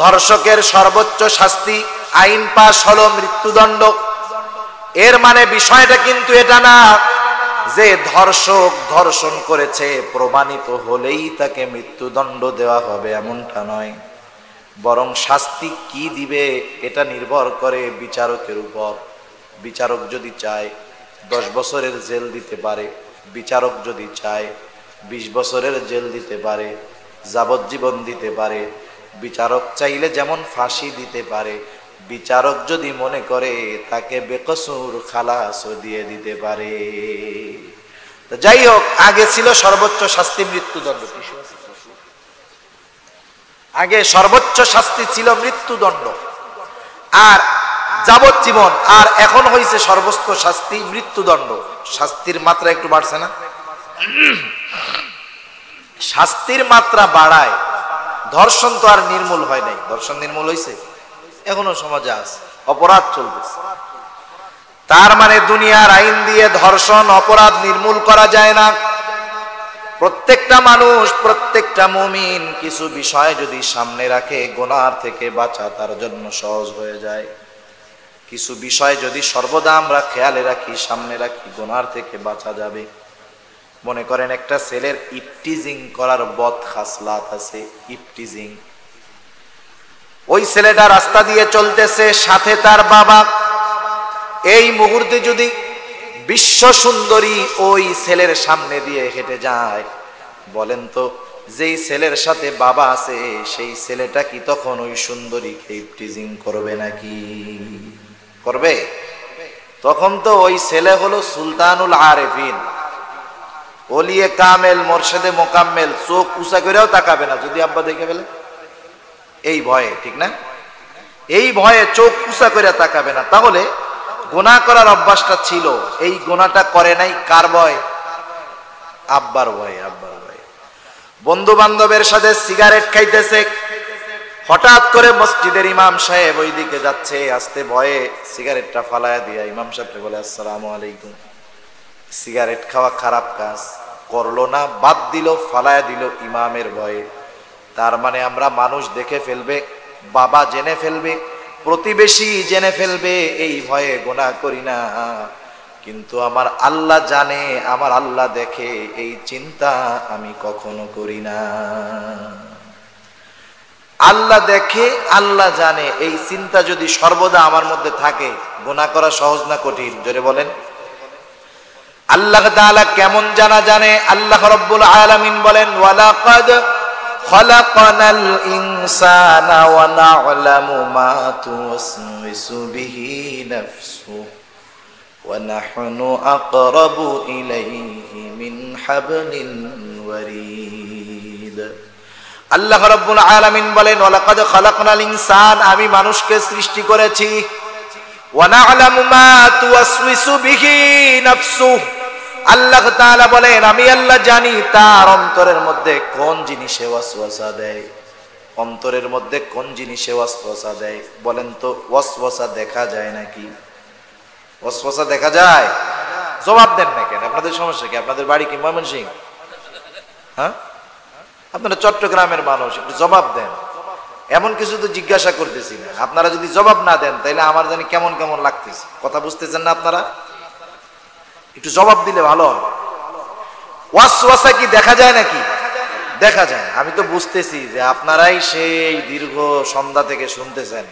ধর্ষকের সর্বোচ্চ শাস্তি, আইন পাস হলো মৃত্যুদণ্ড। এর মানে বিষয়টা কিন্তু এটা না যে ধর্ষক ধর্ষণ করেছে প্রমাণিত হলেই তাকে মৃত্যুদণ্ড দেওয়া হবে, এমনটা নয়। বরং শাস্তি কি দিবে এটা নির্ভর করে বিচারকের উপর। বিচারক যদি চায় 10 বছরের জেল দিতে পারে, বিচারক যদি চায় 20 বছরের জেল দিতে পারে, যাবজ্জীবন দিতে পারে। বিচারক চাইলে যেমন ফাঁসি দিতে পারে, বিচারক যদি মনে করে তাকে বেকসুর খালাসও দিয়ে দিতে পারে। তো যাই হোক, আগে ছিল সর্বোচ্চ শাস্তি মৃত্যুদণ্ড। আগে সর্বোচ্চ শাস্তি ছিল মৃত্যুদণ্ড আর যাবজ্জীবন, আর এখন হয়েছে সর্বোচ্চ শাস্তি মৃত্যুদণ্ড। শাস্তির মাত্রা একটু বাড়ছে না? শাস্তির মাত্রা বাড়ায়। ধর্ষণ তো আর নির্মূল হয় নাই। ধর্ষণ নির্মূল হয়েছে? এখনো সমাজে আছে, অপরাধ চলতেছে। তার মানে দুনিয়ার আইন দিয়ে ধর্ষণ অপরাধ নির্মূল করা যায় না। প্রত্যেকটা মানুষ, প্রত্যেকটা মুমিন কিছু বিষয় যদি সামনে রাখে, গুনাহ থেকে বাঁচা তার জন্য সহজ হয়ে যায়। কিছু বিষয় যদি সর্বদা আমরা খেয়ালে রাখি, সামনে রাখি, গুনাহ থেকে বাঁচা যাবে। মনে করেন একটা ছেলের ইফটিজিং করার বদ খাসলাত আছে, ইফটিজিং। ওই ছেলেটা রাস্তা দিয়ে চলতেছে, সাথে তার বাবা। এই মুহূর্তে যদি বিশ্ব সুন্দরী ওই ছেলের সামনে দিয়ে হেঁটে যায়, বলেন তো যেই ছেলের সাথে বাবা আছে সেই ছেলেটা কি তখন ওই সুন্দরীকে ইফটিজিং করবে নাকি? করবে? তখন তো ওই ছেলে হলো সুলতানুল আরেফিন, ওলিয়ে কামেল, মোরশেদে মোকাম্মেল। চোখ উঁচা করেও তাকাবে না যদি আব্বা দেখে ফেলে, এই ভয়ে। ঠিক না? এই ভয়ে চোখ উঁচা করে তাকাবে না। তাহলে গুনাহ করার অভ্যাসটা ছিল, এই গুনাহটা করে নাই কার ভয়? আব্বার ভয়, আব্বার ভয়। বন্ধু বান্ধবের সাথে সিগারেট খাইতেছে, হঠাৎ করে মসজিদের ইমাম সাহেব ওই দিকে যাচ্ছে, আসতে ভয়ে সিগারেটটা ফালায়া দিয়া ইমাম সাহেবকে বলে আসসালামু আলাইকুম। সিগারেট খাওয়া খারাপ কাজ, করলো না, বাদ দিল, ফালায়া দিল ইমামের ভয়ে। তার মানে আমরা মানুষ দেখে ফেলবে, বাবা জেনে ফেলবে, প্রতিবেশী জেনে ফেলবে, এই ভয়ে গুনাহ করি না। কিন্তু আমার আল্লাহ জানে, আমার আল্লাহ দেখে, এই চিন্তা আমি কখনো করি না। আল্লাহ দেখে, আল্লাহ জানে, এই চিন্তা যদি সর্বদা আমার মধ্যে থাকে, গুনাহ করা সহজ না কঠিন? জোরে বলেন। আল্লাহ তাআলা কেমন জানা জানে? আল্লাহ রাব্বুল আলামিন বলেন, ওয়ালাকাদ খালাকনাল ইনসানা ওয়া না'লামু মা তুওয়াসওয়িসু বিহি নাফসুহু ওয়া নাহনু আকরাবু ইলাইহি মিন হাবলিল ওয়ারিদ। আল্লাহ রাব্বুল আলামিন বলেন, ওয়ালাকাদ খালাকনাল ইনসান, আমি মানুষকে সৃষ্টি করেছি, ওয়া না'লামু মা তুওয়াসওয়িসু বিহি নাফসুহু, আল্লাহ তাআলা বলেন আমি আল্লাহ জানি তার অন্তরের মধ্যে কোন জিনিসে ওয়াসওয়াসা দেয়। অন্তরের মধ্যে কোন জিনিসে ওয়াসওয়াসা দেয়? বলেন তো, ওয়াসওয়াসা দেখা যায় নাকি? ওয়াসওয়াসা দেখা যায়? জবাব দেন না কেন? আপনাদের সমস্যা কি? আপনাদের বাড়ি কি ময়মনসিংহ? হ্যাঁ, আপনারা চট্টগ্রামের মানুষ, একটু জবাব দেন। এমন কিছু তো জিজ্ঞাসা করতেছি না। আপনারা যদি জবাব না দেন তাহলে আমার জানি কেমন কেমন লাগতেছে। কথা বুঝতেছেন না আপনারা? একটু জবাব দিলে ভালো হবে। ওয়াসওয়াসা কি দেখা যায় নাকি? দেখা যায়। আমি তো বুঝতেছি যে আপনারাই সেই দীর্ঘ সন্ধ্যা থেকে শুনতেছেন,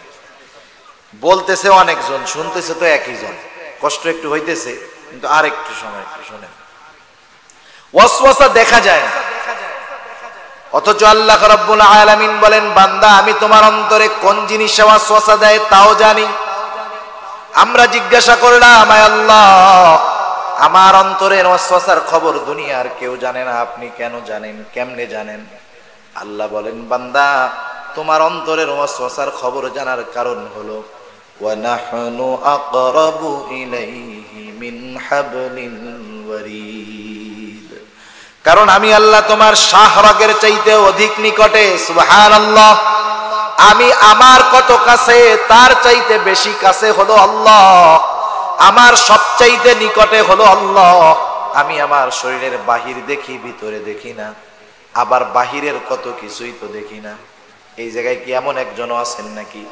বলতেছে অনেকজন, শুনতেছে তো একই জন। কষ্ট একটু হইতেছে, কিন্তু আর একটু সময় একটু শুনেন। ওয়াসওয়াসা দেখা যায় না, অথচ আল্লাহ রাব্বুল আলামিন বলেন, বান্দা আমি তোমার অন্তরে কোন জিনিসে ওয়াসওয়াসা দেয় তাও জানি। আমরা জিজ্ঞাসা করলাম, আয় আল্লাহ, আমার অন্তরের ওয়াসওয়াসার খবর দুনিয়ার কেউ জানে না, আপনি কেন জানেন, কেমনে জানেন? আল্লাহ বলেন, বান্দা তোমার অন্তরের ওয়াসওয়াসার খবর জানার কারণ হলো ওয়া নাহনু আকরাবু ইলাইহি মিন হাবলিল ওয়ারিদ। কারণ আমি আল্লাহ তোমার শাহরগের চাইতে অধিক নিকটে। সুবহানাল্লাহ। আমি আমার কত কাছে, তার চাইতে বেশি কাছে হলো আল্লাহ। আমার সবচাইতে নিকটে হলো আল্লাহ। আমি আমার শরীরের বাহির দেখি, ভিতরে দেখি না, আবার বাহিরের কত কিছুই তো দেখি না। এই জায়গায় কি এমন একজনও আছেন নাকি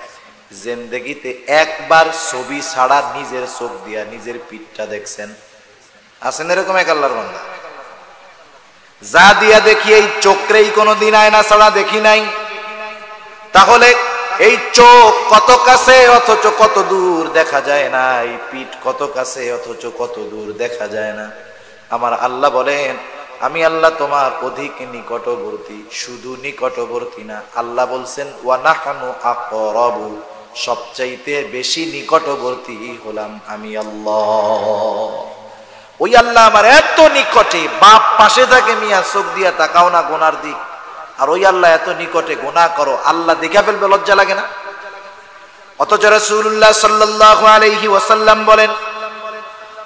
জিন্দেগিতে একবার ছবি ছাড়া নিজের চোখ দিয়া নিজের পিঠটা দেখছেন? আছেন এরকম এক আল্লাহর বান্দা? যা দিয়া দেখি এই চোখরেই কোনোদিন আয়না ছাড়া দেখি নাই। তাহলে এই চোখ কত কাছে অথচ কত দূর দেখা যায় না, এই পিঠ কত কাছে অথচ কত দূর দেখা যায় না। আমার আল্লাহ বলেন আমি আল্লাহ তোমার অধিক নিকটবর্তী। শুধু নিকটবর্তী না, আল্লাহ বলছেন ওয়া নাহনু আকরাবু, সবচাইতে বেশি নিকটবর্তী হলাম আমি আল্লাহ। ওই আল্লাহ আমার এত নিকটে, বাপ পাশে থাকে মিয়া চোখ দিয়া তাকাও না গোনার দিক, আর ওই আল্লাহ এত নিকটে গুনাহ করো, আল্লাহ দেখা ফেলবে, লজ্জা লাগে না? অথচ রাসূলুল্লাহ সাল্লাল্লাহু আলাইহি ওয়াসাল্লাম বলেন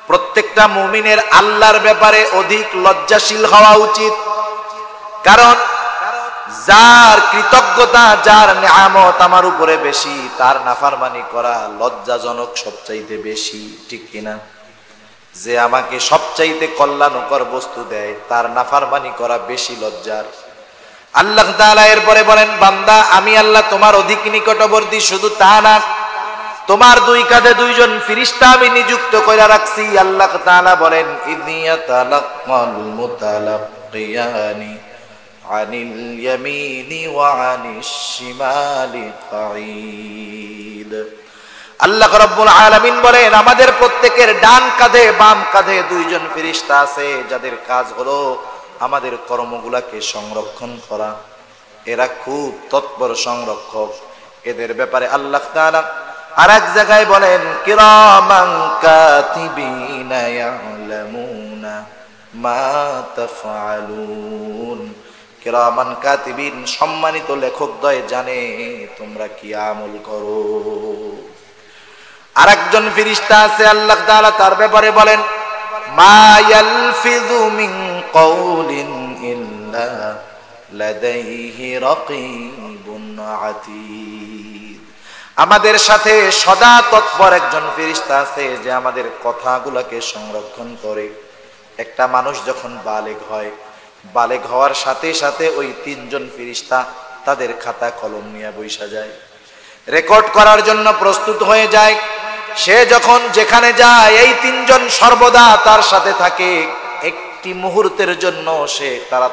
প্রত্যেকটা মুমিনের আল্লাহর ব্যাপারে অধিক লজ্জাশীল হওয়া উচিত। কারণ যার কৃতজ্ঞতা, যার নিয়ামত আমার উপরে বেশি, তার নাফরমানি করা লজ্জাজনক সবচাইতে বেশি, ঠিক কিনা? যে আমাকে সবচাইতে কল্যাণকর বস্তু দেয়, তার নাফরমানি করা বেশি লজ্জার। আল্লাহ তাআলা এরপরে বলেন বান্দা আমি আল্লাহ তোমার অধিক নিকটবর্তী। শুধু তা না, তোমার দুই কাঁধে দুইজন ফেরেশতা আমি নিযুক্ত করে রাখছি। আল্লাহ তাআলা বলেন ইদিয়াতালাক্কাল মুতালাক্কিয়ানি আনিল ইয়ামিনি ওয়া আনিশ শিমালি কাঈদ। আল্লাহ রাব্বুল আলামিন বলেন আমাদের প্রত্যেকের ডান কাঁধে বাম কাঁধে দুইজন ফেরেশতা আছে, যাদের কাজ হলো আমাদের কর্মগুলাকে সংরক্ষণ করা। এরা খুব তৎপর সংরক্ষক। এদের ব্যাপারে আল্লাহ তাআলা আরেক জায়গায় বলেন কিরামান কাতিবিনা ইয়ালামুনা মা তাফআলুন। কিরামান কাতিবিন, সম্মানিত লেখকদ্বয় জানে তোমরা কি আমল করো। আরেকজন ফেরেশতা আছে আল্লাহ তাআলা তার ব্যাপারে বলেন মা ইয়ালফিযু মিন কাউলিন ইল্লা লাদাইহি রাকীবুন আতীদ। আমাদের সাথে সদা তৎপর একজন ফেরেশতা আছে যে আমাদের কথাগুলোকে সংরক্ষণ করে। একটা মানুষ যখন বালেগ হয়, বালেগ হওয়ার সাথে সাথে ওই তিনজন ফেরেশতা তাদের খাতা কলম নিয়ে বইসা যায়, রেকর্ড করার জন্য প্রস্তুত হয়ে যায়। সে যখন যেখানে যায় এই তিনজন সর্বদা তার সাথে থাকে। একটি মুহূর্তের জন্য সে তারা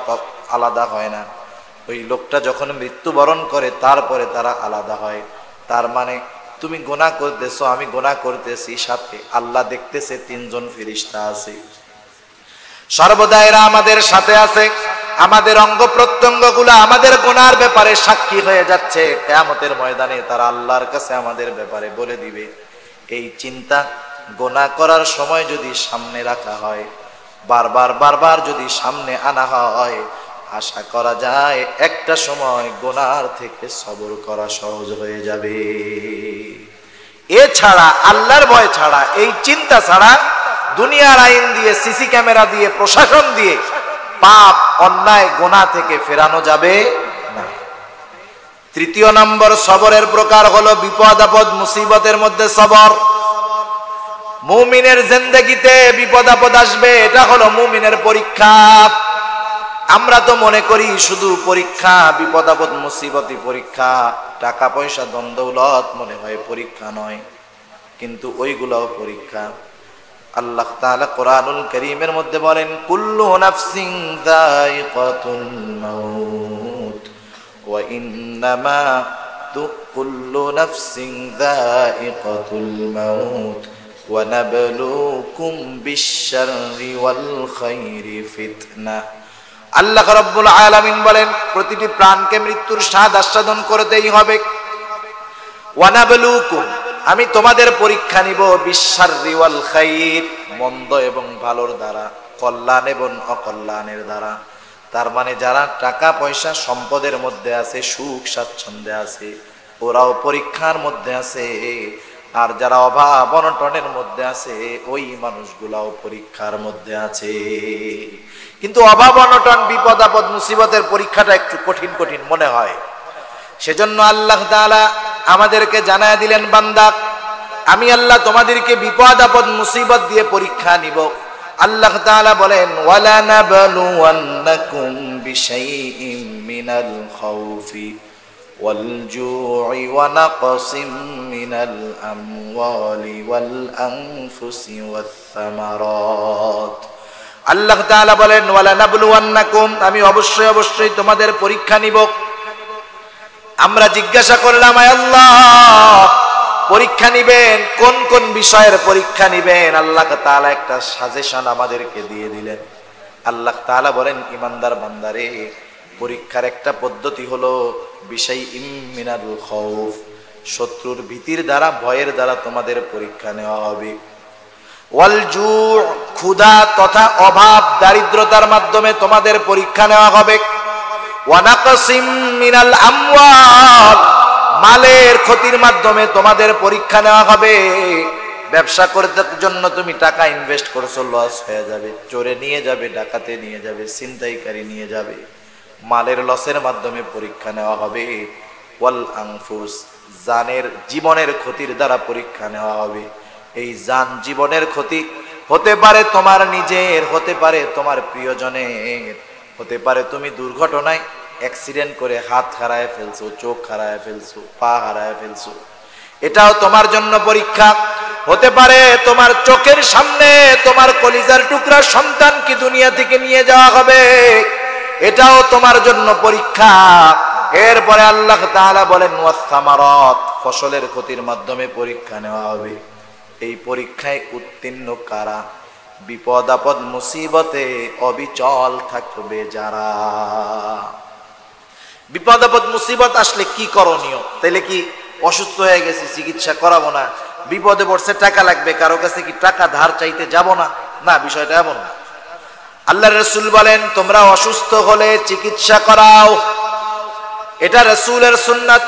আলাদা হয় না। ওই লোকটা যখন মৃত্যুবরণ করে তারপরে তারা আলাদা হয়। তার মানে তুমি গুনাহ করতেছো, আমি গুনাহ করতেছি, সাথে আল্লাহ দেখতেছে, তিনজন ফেরেশতা আছে, সর্বদা এরা আমাদের সাথে আছে। আমাদের অঙ্গ প্রত্যঙ্গগুলো আমাদের গুনার ব্যাপারে সাক্ষী হয়ে যাচ্ছে। কিয়ামতের ময়দানে তারা আল্লাহর কাছে আমাদের ব্যাপারে বলে দিবে। এই চিন্তা গুনাহ করার সময় যদি সামনে রাখা হয়, বারবার বারবার যদি সামনে আনা হয়, আশা করা যায় একটা সময় গুনার থেকে সবর করা সহজ হয়ে যাবে। এছাড়া আল্লাহর ভয় ছাড়া, এই চিন্তা ছাড়া দুনিয়ার আইন দিয়ে, সিসি ক্যামেরা দিয়ে, প্রশাসন দিয়ে পাপ অন্যায় গুনাহ থেকে ফেরানো যাবে না। তৃতীয় নম্বর সবরের প্রকার হলো বিপদ আপদ মুসিবতের মধ্যে সবর। মুমিনের জিন্দেগিতে বিপদ আপদ আসবে, এটা হলো মুমিনের পরীক্ষা। আমরা তো মনে করি শুধু পরীক্ষা, বিপদ আপদ মুসিবতই পরীক্ষা, টাকা পয়সা ধন দৌলত মনে হয় পরীক্ষা নয়, কিন্তু ওইগুলোও পরীক্ষা। আল্লাহ তাআলা কোরআনুল কারীমের মধ্যে বলেন কুল্লু নাফসিন যায়িকাতুল মাউত ওয়া ইন্নামা কুল্লু নাফসিন যায়িকাতুল মাউত ওয়া নাবলুকুম বিশ-শাররি ওয়াল খায়রি ফিতনাহ। আল্লাহ রাব্বুল আলামিন বলেন প্রতিটি প্রাণকে মৃত্যুর স্বাদ আস্বাদন করতেই হবে। ওয়া নাবলুকুম, আমি তোমাদের পরীক্ষা নিব, বিশ-শাররি ওয়াল খায়র, মন্দ এবং ভালোর দ্বারা, কল্যাণ এবং অকল্যাণের দ্বারা। তার মানে যারা টাকা পয়সা সম্পদের মধ্যে আছে, সুখ স্বাচ্ছন্দ্যে আছে, ওরাও পরীক্ষার মধ্যে আছে। আর যারা অভাব অনটনের মধ্যে আছে, ওই মানুষগুলাও পরীক্ষার মধ্যে আছে। কিন্তু অভাব অনটন বিপদ আপদ মুসিবতের পরীক্ষাটা একটু কঠিন কঠিন মনে হয়। সেজন্য আল্লাহ তাআলা আমাদেরকে জানায় দিলেন, বান্দা আমি আল্লাহ তোমাদেরকে বিপদ আপদ মুসিবত দিয়ে পরীক্ষা নিব। আল্লাহ তাআলা বলেন, ওয়ালা নাবলুওয়ান্নাকুম বিশাইইম মিনাল খাউফি ওয়াল জু'i ওয়া নাকসিম মিনাল আমওয়ালি ওয়াল আনফুসি ওয়াস সামারাত। আল্লাহ তাআলা বলেন, ওয়ালা নাবলুওয়ান্নাকুম, আমি অবশ্যই অবশ্যই তোমাদের পরীক্ষা নিব। আমরা জিজ্ঞাসা করলাম, আয় আল্লাহ পরীক্ষা নিবেন, কোন কোন বিষয়ের পরীক্ষা নিবেন? আল্লাহ তাআলা একটা সাজেশন আমাদেরকে দিয়ে দিলেন। আল্লাহ তাআলা বলেন, ইমানদার বান্দারে, পরীক্ষার একটা পদ্ধতি হলো বিশাইইম মিনাল খাউফ, শত্রুর ভীতির দ্বারা, ভয়ের দ্বারা তোমাদের পরীক্ষা নেওয়া হবে। ওয়াল জু', ক্ষুধা তথা অভাব দারিদ্রতার মাধ্যমে তোমাদের পরীক্ষা নেওয়া হবে। ওয়া নাকসিম মিনাল আমওয়াল, মালের ক্ষতির মাধ্যমে তোমাদের পরীক্ষা নেওয়া হবে। ব্যবসা করতে জন্য তুমি টাকা ইনভেস্ট করছো, লস হয়ে যাবে, চোরে নিয়ে যাবে, ডাকাতে নিয়ে যাবে, ছিনতাইকারী নিয়ে যাবে, মালের লসের মাধ্যমে পরীক্ষা নেওয়া হবে। ওয়াল আনফুস, জানের জীবনের ক্ষতির দ্বারা পরীক্ষা নেওয়া হবে। এই জান জীবনের ক্ষতি হতে পারে তোমার নিজের, হতে পারে তোমার প্রিয়জনের, হতে পারে তুমি দুর্ঘটনায় অ্যাক্সিডেন্ট করে হাত হারায় ফেলছো, চোখ হারায় ফেলছো, পা হারায় ফেলছো, এটাও তোমার জন্য পরীক্ষা। হতে পারে তোমার চোখের সামনে তোমার কলিজার টুকরা সন্তানকে দুনিয়া থেকে নিয়ে যাওয়া হবে, এটাও তোমার জন্য পরীক্ষা। এরপরে আল্লাহ তাআলা বলেন, ওয়াস সামারাত, ফসলের ক্ষতির মাধ্যমে পরীক্ষা নেওয়া হবে। এই পরীক্ষায় উত্তীর্ণ কারা? বিপদ আপদ মুসিবতে অবিচল থাকবে যারা। বিপদ আপদ মুসিবত আসলে কি করণীয়? তাইলে কি অসুস্থ হয়ে গেছি, চিকিৎসা করাবো না? বিপদে পড়ছে, টাকা লাগবে, কারো কাছে কি টাকা ধার চাইতে যাব না? না, বিষয়টা এমন না। আল্লাহর রাসূল বলেন, তোমরা অসুস্থ হলে চিকিৎসা করাও, এটা রাসূলের সুন্নাত।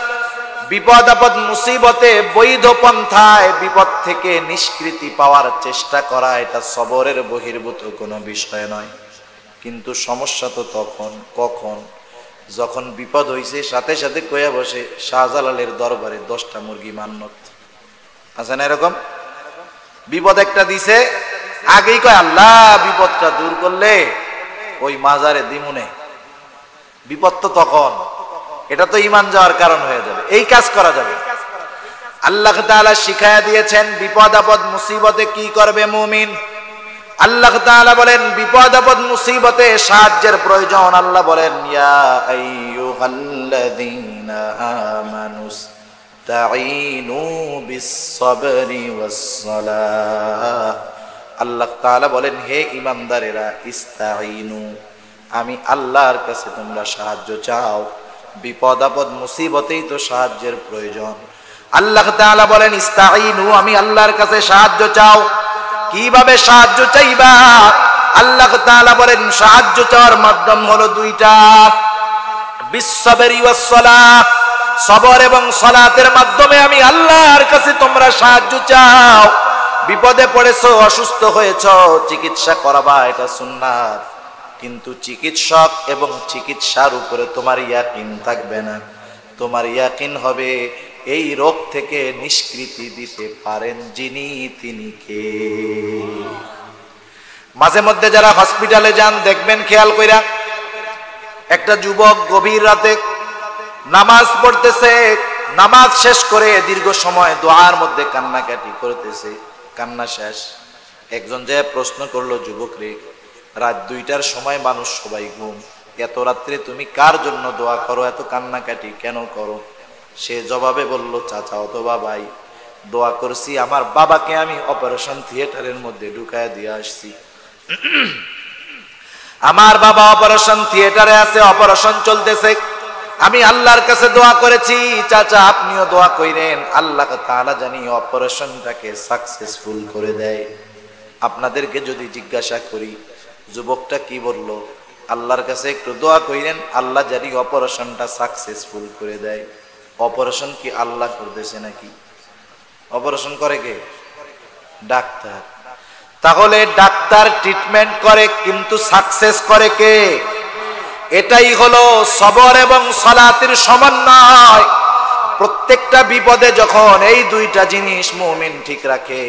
বিপদ আপদ মুসিবতে বৈধ পন্থায় বিপদ থেকে নিষ্কৃতি পাওয়ার চেষ্টা করা, এটা সবরের বহির্ভূত কোনো বিষয় নয়। কিন্তু সমস্যা তো তখন, কখন? যখন বিপদ হইছে সাথে সাথে কইয়া বসে শাহজালালের দরবারে 10টা মুরগি মান্নত। আছে না এরকম? বিপদ একটা দিছে, আগেই কয় আল্লাহ বিপদটা দূর করলে ওই মাজারে দিমুনে। বিপদ তো তখন, এটা তো ঈমান যাওয়ার কারণ হয়ে যাবে। এই কাজ করা যাবে। আল্লাহ তাআলা শিখায়া দিয়েছেন বিপদ আপদ মুসিবতে কি করবে মুমিন। আল্লাহ তাআলা বলেন, বিপদ আপদ মুসিবতে সাহায্যের প্রয়োজন। আল্লাহ বলেন, ইয়া আইয়ুহাল্লাযীনা আমানুস্তাঈনু বিস-সাবরি ওয়াস-সালাহ। আল্লাহ তাআলা বলেন, হে ঈমানদারেরা, ইস্তাঈনু, আমি আল্লাহর কাছে তোমরা সাহায্য চাও। বিপদ আপদ মুসিবতেই তো সাহায্যের প্রয়োজন। আল্লাহ তাআলা বলেন, ইস্তাঈনু, আমি আল্লাহর কাছে সাহায্য চাও। কিভাবে সাহায্য চাইবা? আল্লাহ তাআলা বলেন, সাহায্য চাওয়ার মাধ্যম হলো দুইটা, বিস-সাবরি ওয়াস-সালাহ, সবর এবং সালাতের মাধ্যমে আমি আল্লাহর কাছে তোমরা সাহায্য চাও। বিপদে পড়েছো, অসুস্থ হয়েছো, চিকিৎসা করাবা, এটা সুন্নাত। কিন্তু চিকিৎসক এবং চিকিৎসার উপরে তোমার ইয়াকিন থাকবে না। তোমার ইয়াকিন হবে এই রোগ থেকে নিষ্কৃতি দিতে পারেন যিনি, তিনি কে। মাঝে মধ্যে যারা হসপিটালে যান দেখবেন, খেয়াল কইরা, একটা যুবক গভীর রাতে নামাজ পড়তেছে, নামাজ শেষ করে দীর্ঘ সময় দোয়ার মধ্যে কান্নাকাটি করতেছে, কান্না শেষ। একজন যে প্রশ্ন করলো, যুবক রে, রাত 2টার সময় মানুষ সবাই ঘুম, এত রাত্রে তুমি কার জন্য দোয়া করো, এত কান্নাকাটি কেন করো? সে জবাবে বলল, চাচা অথবা ভাই, দোয়া করছি আমার বাবাকে আমি অপারেশন থিয়েটারের মধ্যে ঢুকায় দিয়ে আসছি। আমার বাবা অপারেশন থিয়েটারে আছে, অপারেশন চলতেছে, আমি আল্লাহর কাছে দোয়া করেছি, চাচা আপনিও দোয়া কইরেন, আল্লাহ তাআলা জানি অপারেশনটাকে সাকসেসফুল করে দেয়। আপনাদেরকে যদি জিজ্ঞাসা করি, যুবকটা কি বলল? আল্লাহর কাছে একটু দোয়া কইরেন, আল্লাহ জানি অপারেশনটা সাকসেসফুল করে দেয়। অপারেশন কি আল্লাহ করতেছে নাকি? অপারেশন করে কে? ডাক্তার। তাহলে ডাক্তার ট্রিটমেন্ট করে কিন্তু সাকসেস করে কে? এটাই হলো সবর এবং সালাতের সমন্বয়। প্রত্যেকটা বিপদে যখন এই দুইটা জিনিস মুমিন ঠিক রাখে,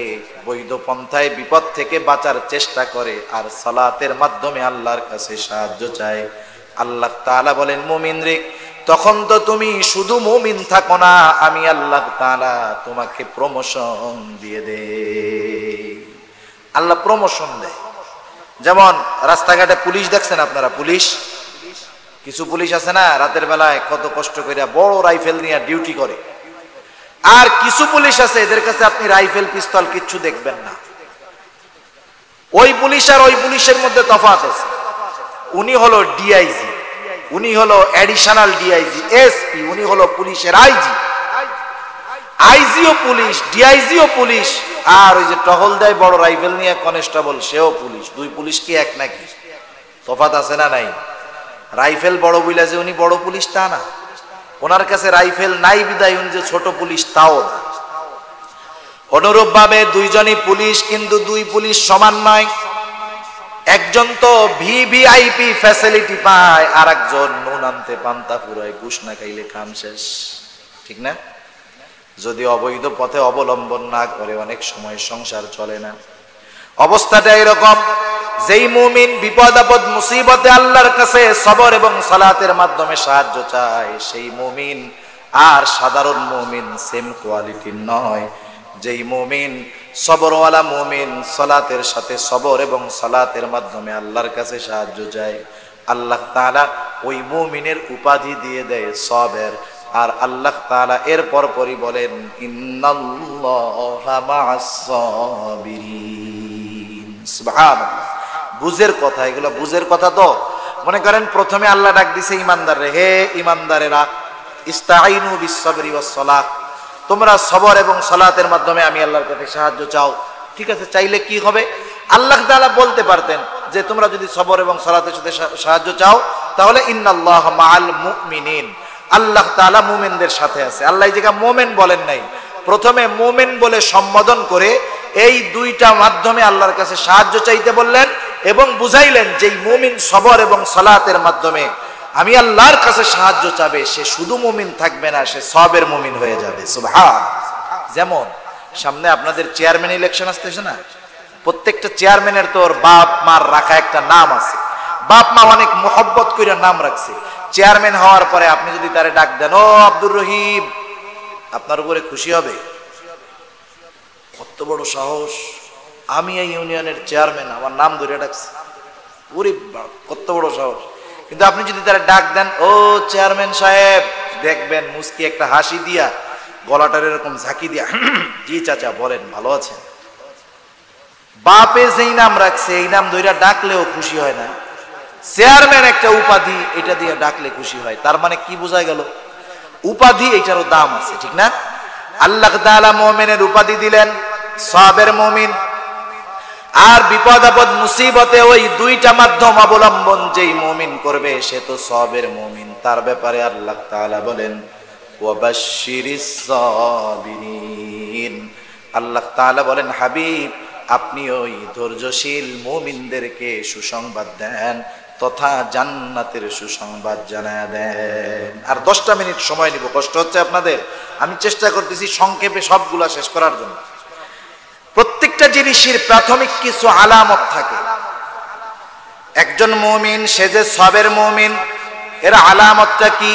বৈধ পন্থায় বিপদ থেকে বাঁচার চেষ্টা করে আর সালাতের মাধ্যমে আল্লাহর কাছে সাহায্য চায়, আল্লাহ তাআলা বলেন মুমিন রে, তখন তো তুমি শুধু মুমিন থাকো না, আমি আল্লাহ তাআলা তোমাকে প্রমোশন দিয়ে দে। আল্লাহ প্রমোশন দেয়। যেমন রাস্তাঘাটে পুলিশ দেখছেন আপনারা, পুলিশ, কিছু পুলিশ আছে না রাতের বেলায় কত কষ্ট করে বড় রাইফেল নিয়ে ডিউটি করে, আর কিছু পুলিশ আছে এদের কাছে আপনি রাইফেল পিস্তল কিচ্ছু দেখবেন না। ওই পুলিশ আর ওই পুলিশের মধ্যে তফাৎ আছে। উনি হলো ডিআইজি, উনি হলো অ্যাডিশনাল ডিআইজি, এসপি, উনি হলো পুলিশের আইজি। আইজিও পুলিশ, ডিআইজিও পুলিশ, আর ওই যে টহল দেয় বড় রাইফেল নিয়ে কনস্টেবল, সেও পুলিশ। দুই পুলিশ কি এক নাকি? তফাৎ আছে না নাই? রাইফেল বড় বইলা যে উনি বড় পুলিশ তা না, ওনার কাছে রাইফেল নাই বিদায় উনি যে ছোট পুলিশ তাও না। অনুরূপ ভাবে দুইজনই পুলিশ, কিন্তু দুই পুলিশ সমান নয়। একজন তো ভিভিআইপি ফ্যাসিলিটি পায়, আর একজন নুন আনতে পান্তা ফুরায়, ঘুষ না খাইলে কাম শেষ, ঠিক না? যদি অবৈধ পথে অবলম্বন না করে অনেক সময় সংসার চলে না। অবস্থাটা এরকম, যেই মুমিন বিপদ আপদ মুসিবতে আল্লাহর কাছে সবর এবং সালাতের মাধ্যমে সাহায্য চায়, সেই মুমিন আর সাধারণ মুমিন সেম কোয়ালিটির নয়। যেই মুমিন সবরওয়ালা মুমিন সালাতের সাথে সবর এবং সালাতের মাধ্যমে আল্লাহর কাছে সাহায্য চায়, আল্লাহ তাআলা ওই মুমিনের উপাধি দিয়ে দেয় সবের। আর আল্লাহ তাআলা এর পরপরই বলেন ইন্নাল্লাহা মা'আস সাবিরিন। সুবহানাল্লাহ। বুঝের কথা, এগুলো বুঝের কথা। তো মনে করেন প্রথমে আল্লাহ ডাক দিছে ইমানদাররে, হে ইমানদারেরা, ইস্তাঈনু বিস-সাবরি ওয়াস-সালাহ, তোমরা সবর এবং সালাতের মাধ্যমে আমি আল্লাহর কাছে সাহায্য চাও। ঠিক আছে, চাইলে কি হবে? আল্লাহ তাআলা বলতে পারতেন যে তোমরা যদি সবর এবং সালাতের সাথে সাহায্য চাও তাহলে ইন্নাল্লাহা মা'আল মুমিনিন, আল্লাহ তাআলা মুমিনদের সাথে আছে। আল্লাহ এই জায়গা মুমিন বলেন নাই, প্রথমে মুমিন বলে সম্বোধন করে এই দুইটা মাধ্যমে আল্লাহর কাছে সাহায্য চাইতে বললেন এবং বুঝাইলেন যে মুমিন সবর এবং সালাতের মাধ্যমে আমি আল্লাহর কাছে সাহায্য চাবে, সে শুধু মুমিন থাকবে না, সে সবের মুমিন হয়ে যাবে। সুবহান। যেমন সামনে আপনাদের চেয়ারম্যান ইলেকশন আসতেছে না, প্রত্যেকটা চেয়ারম্যানের তো ওর বাপ মার রাখা একটা নাম আছে, বাপ মা অনেক মোহব্বত করে নাম রাখছে। চেয়ারম্যান হওয়ার পরে আপনি যদি তারে ডাক দেন, ও আব্দুর রহিম, আপনার উপরে খুশি হবে। কত বড় সাহস, আমি এই ইউনিয়নের চেয়ারম্যান, আমার নাম ধরে ডাকছে, ওরে কত বড় সাহস। কিন্তু আপনি যদি তারা ডাক দেন, ও চেয়ারম্যান সাহেব, দেখবেন মুস্কি একটা হাসি দিয়া, গলাটার এরকম ঝাঁকি দিয়া, জি চাচা বলেন, ভালো আছেন। বাপে যেই নাম রাখছে এই নাম ধরে ডাকলেও খুশি হয় না। চেয়ারম্যান একটা উপাধি, এটা দিয়ে ডাকলে খুশি হয়। তার মানে কি বোঝা গেল? উপাধি এটারও দাম আছে, ঠিক না? আল্লাহ তাআলা মুমিনের উপাধি দিলেন সবের মুমিন। আর বিপদ আপদ মুসিবতে ওই দুইটা মাধ্যম অবলম্বন যেই মুমিন করবে সে তো সবের মুমিন। তার ব্যাপারে আল্লাহ তাআলা বলেন ওয়াবাশশিরিস সাবিরিন। আল্লাহ তাআলা বলেন হাবিব, আপনি ওই ধৈর্যশীল মুমিনদেরকে সুসংবাদ দেন তথা জান্নাতের সুসংবাদ জানায় দেন। আর 10টা মিনিট সময় নিব, কষ্ট হচ্ছে আপনাদের, আমি চেষ্টা করতেছি সংক্ষেপে সবগুলা শেষ করার জন্য। প্রত্যেকটা জিনিসের প্রাথমিক কিছু আলামত থাকে। একজন মুমিন, সে যে সবের মুমিন, এর আলামতটা কি?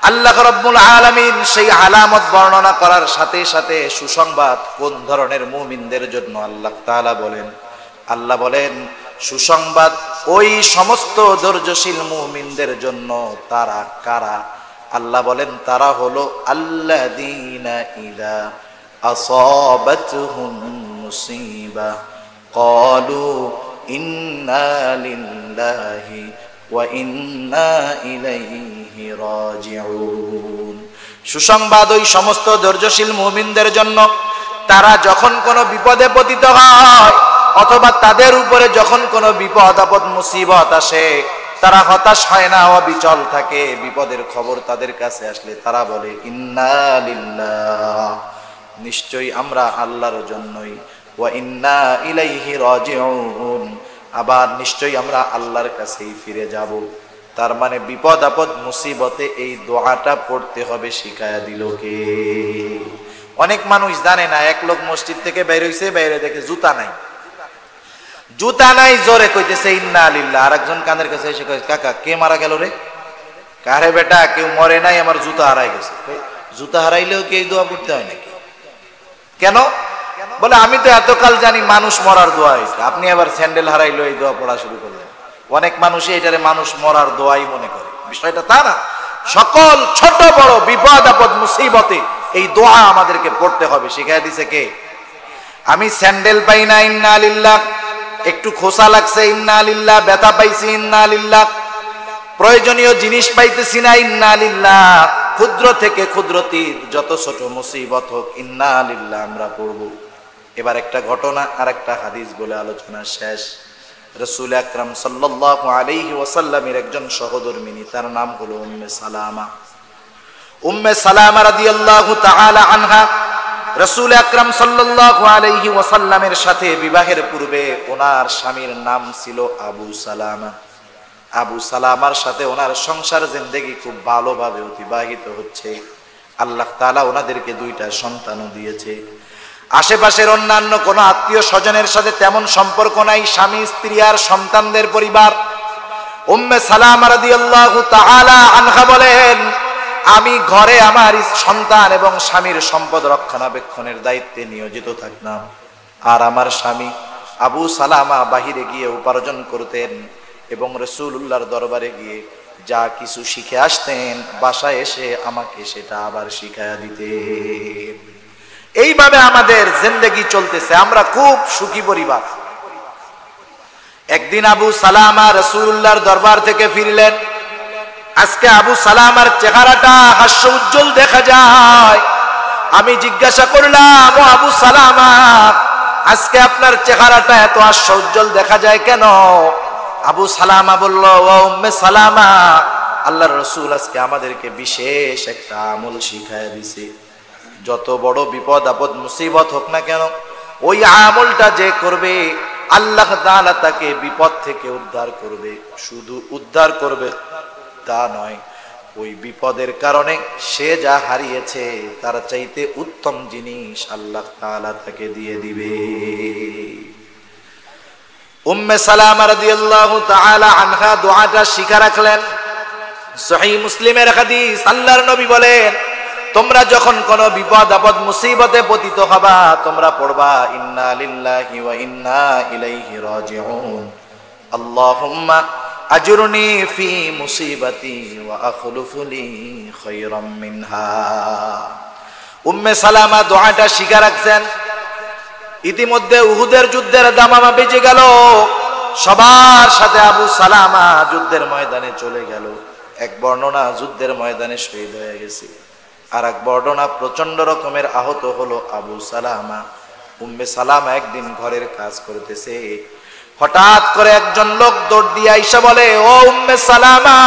আল্লাহ রাব্বুল আলামিন সেই আলামত বর্ণনা করার সাথে সাথে সুসংবাদ কোন ধরনের মুমিনদের জন্য আল্লাহ তাআলা বলেন। আল্লাহ বলেন সুসংবাদ ওই সমস্ত ধৈর্যশীল মুমিনদের জন্য। তারা কারা? আল্লাহ বলেন তারা হলো আল্লাযীনা ইযা আসাবাতহুম মুসিবা ক্বালু ইন্না লিল্লাহি ওয়া ইন্না ইলাইহি রাজিউন। সুসংবাদ ওই সমস্ত ধৈর্যশীল মুমিনদের জন্য, তারা যখন কোনো বিপদে পতিত হয় অথবা তাদের উপরে যখন কোনো বিপদ আপদ মুসিবত আসে, তারা হতাশ হয় না, অবিচল থাকে। বিপদের খবর তাদের কাছে আসলে তারা বলে ইন্না লিল্লাহ, নিশ্চয়ই আমরা আল্লাহর জন্যই, ওয়া ইন্না ইলাইহি রাজিউন, আবার নিশ্চয়ই আমরা আল্লাহর কাছেই ফিরে যাব। তার মানে বিপদ আপদ মুসিবতে এই দোয়াটা পড়তে হবে, শিখায়া দিল কে? অনেক মানুষ জানে না। এক লোক মসজিদ থেকে বের হইছে, বাইরে দেখে জুতা নাই, জুতা নাই, জোরে কইতেছে ইন্না লিল্লাহ। আরেকজন কানের কাছে এসে কয়, কাকা কে মারা গেল রে? কারে বেটা, কেউ মরে নাই, আমার জুতা হারাই গেছে। জুতা হারাইলেও কি এই দোয়া পড়তে হয় নাকি? কেন? বলে আমি তো এতকাল জানি মানুষ মরার দোয়া হয়েছে, আপনি আবার স্যান্ডেল হারাইলো এই দোয়া পড়া শুরু করলেন। অনেক মানুষই এটারে মানুষ মরার দোয়াই মনে করে, বিষয়টা তা না। সকল ছোট বড় বিপদ আপদ মুসিবতে এই দোয়া আমাদেরকে পড়তে হবে, শিখাই দিছে কে? আমি স্যান্ডেল পাই না, ইন্না লিল্লাহ। একটু খোসা লাগছে, ইন্না লিল্লাহ। ব্যথা পাইছি, ইন্না লিল্লাহ। প্রয়োজনীয় জিনিস পাইতেছি না, ইন্না লিল্লাহ। ক্ষুদ্র থেকে ক্ষুদ্রতীর যত ছোট মুসিবত হোক, ইন্না লিল্লাহ আমরা পড়ব। এবার একটা ঘটনা আর একটা হাদিস বলে আলোচনা শেষ। রাসূল আকরাম সাল্লাল্লাহু আলাইহি ওয়াসাল্লামের একজন সহধর্মিনী, তার নাম হলো উম্মে সালামা। উম্মে সালামা রাদিয়াল্লাহু তাআলা আনহা রাসূল আকরাম সাল্লাল্লাহু আলাইহি ওয়াসাল্লামের সাথে বিবাহের পূর্বে ওনার স্বামীর নাম ছিল আবু সালামা। আবু সালামার সাথে ওনার সংসার জিন্দেগি খুব ভালোভাবে অতিবাহিত হচ্ছে। আল্লাহ তাআলা ওনাদেরকে দুইটা সন্তানও দিয়েছে। আশেপাশের অন্যান্য কোনো আত্মীয় স্বজনের সাথে তেমন সম্পর্ক নাই, স্বামী স্ত্রী আর সন্তানদের পরিবার। উম্মে সালামা রাদিয়াল্লাহু তাআলা আনহা বলেন, আমি ঘরে আমার সন্তান এবং স্বামীর সম্পদ রক্ষণাবেক্ষণের দায়িত্বে নিয়োজিত থাকতাম, আর আমার স্বামী আবু সালামা বাহিরে গিয়ে উপার্জন করতেন এবং রাসূলুল্লাহর দরবারে গিয়ে যা কিছু শিখে আসতেন, বাসায় এসে আমাকে সেটা আবার শিখায়া দিতেন। এইভাবে আমাদের জিন্দেগি চলতেছে, আমরা খুব সুখী পরিবার। একদিন আবু সালামা রাসূলুল্লাহর দরবার থেকে ফিরলেন। আজকে আবু সালামার চেহারাটা হাস্য উজ্জ্বল দেখা যায়। আমি জিজ্ঞাসা করলাম, ও আবু সালামা, আজকে আপনার চেহারাটা এত হাস্য উজ্জ্বল দেখা যায় কেন? আবু সালামা বলল, ও উম্মে সালামা, আল্লাহর রাসূল আজকে আমাদেরকে বিশেষ একটা আমল শিখায় দিয়েছে। যত বড় বিপদ আপদ মুসিবত হোক না কেন, ওই আমলটা যে করবে, আল্লাহ তাআলা তাকে বিপদ থেকে উদ্ধার করবে। শুধু উদ্ধার করবে তা নয়, ওই বিপদের কারণে সে যা হারিয়েছে তার চাইতে উত্তম জিনিস আল্লাহ তাআলা তাকে দিয়ে দিবে। উম্মে সালামা রাদিয়াল্লাহু তাআলা আনহা দোয়াটা শিখা রাখলেন। সহিহ মুসলিমের হাদিস, আল্লাহর নবী বলেন, তোমরা যখন কোনো বিপদ আপদ মুসিবতে পতিত হবা, তোমরা পড়বা ইন্না লিল্লাহি ওয়া ইন্না ইলাইহি রাজিউন, আল্লাহুম্মা আজরুনি ফি মুসিবাতি ওয়া আখলুফলি খায়রাম মিনহা। উম্মে সালামা দোয়াটা শিখা রাখছেন। ইতিমধ্যে উহুদের যুদ্ধের দামামা বেজে গেল। সবার সাথে আবু সালামা যুদ্ধের ময়দানে চলে গেল। এক বর্ণনা যুদ্ধের ময়দানে শহীদ হয়ে গেছে, আর এক বর্ণনা প্রচন্ড রকমের আহত হলো আবু সালামা। উম্মে সালামা একদিন ঘরের কাজ করতেছে, হঠাৎ করে একজন লোক দৌড় দিয়ে আইসা বলে, ও উম্মে সালামা,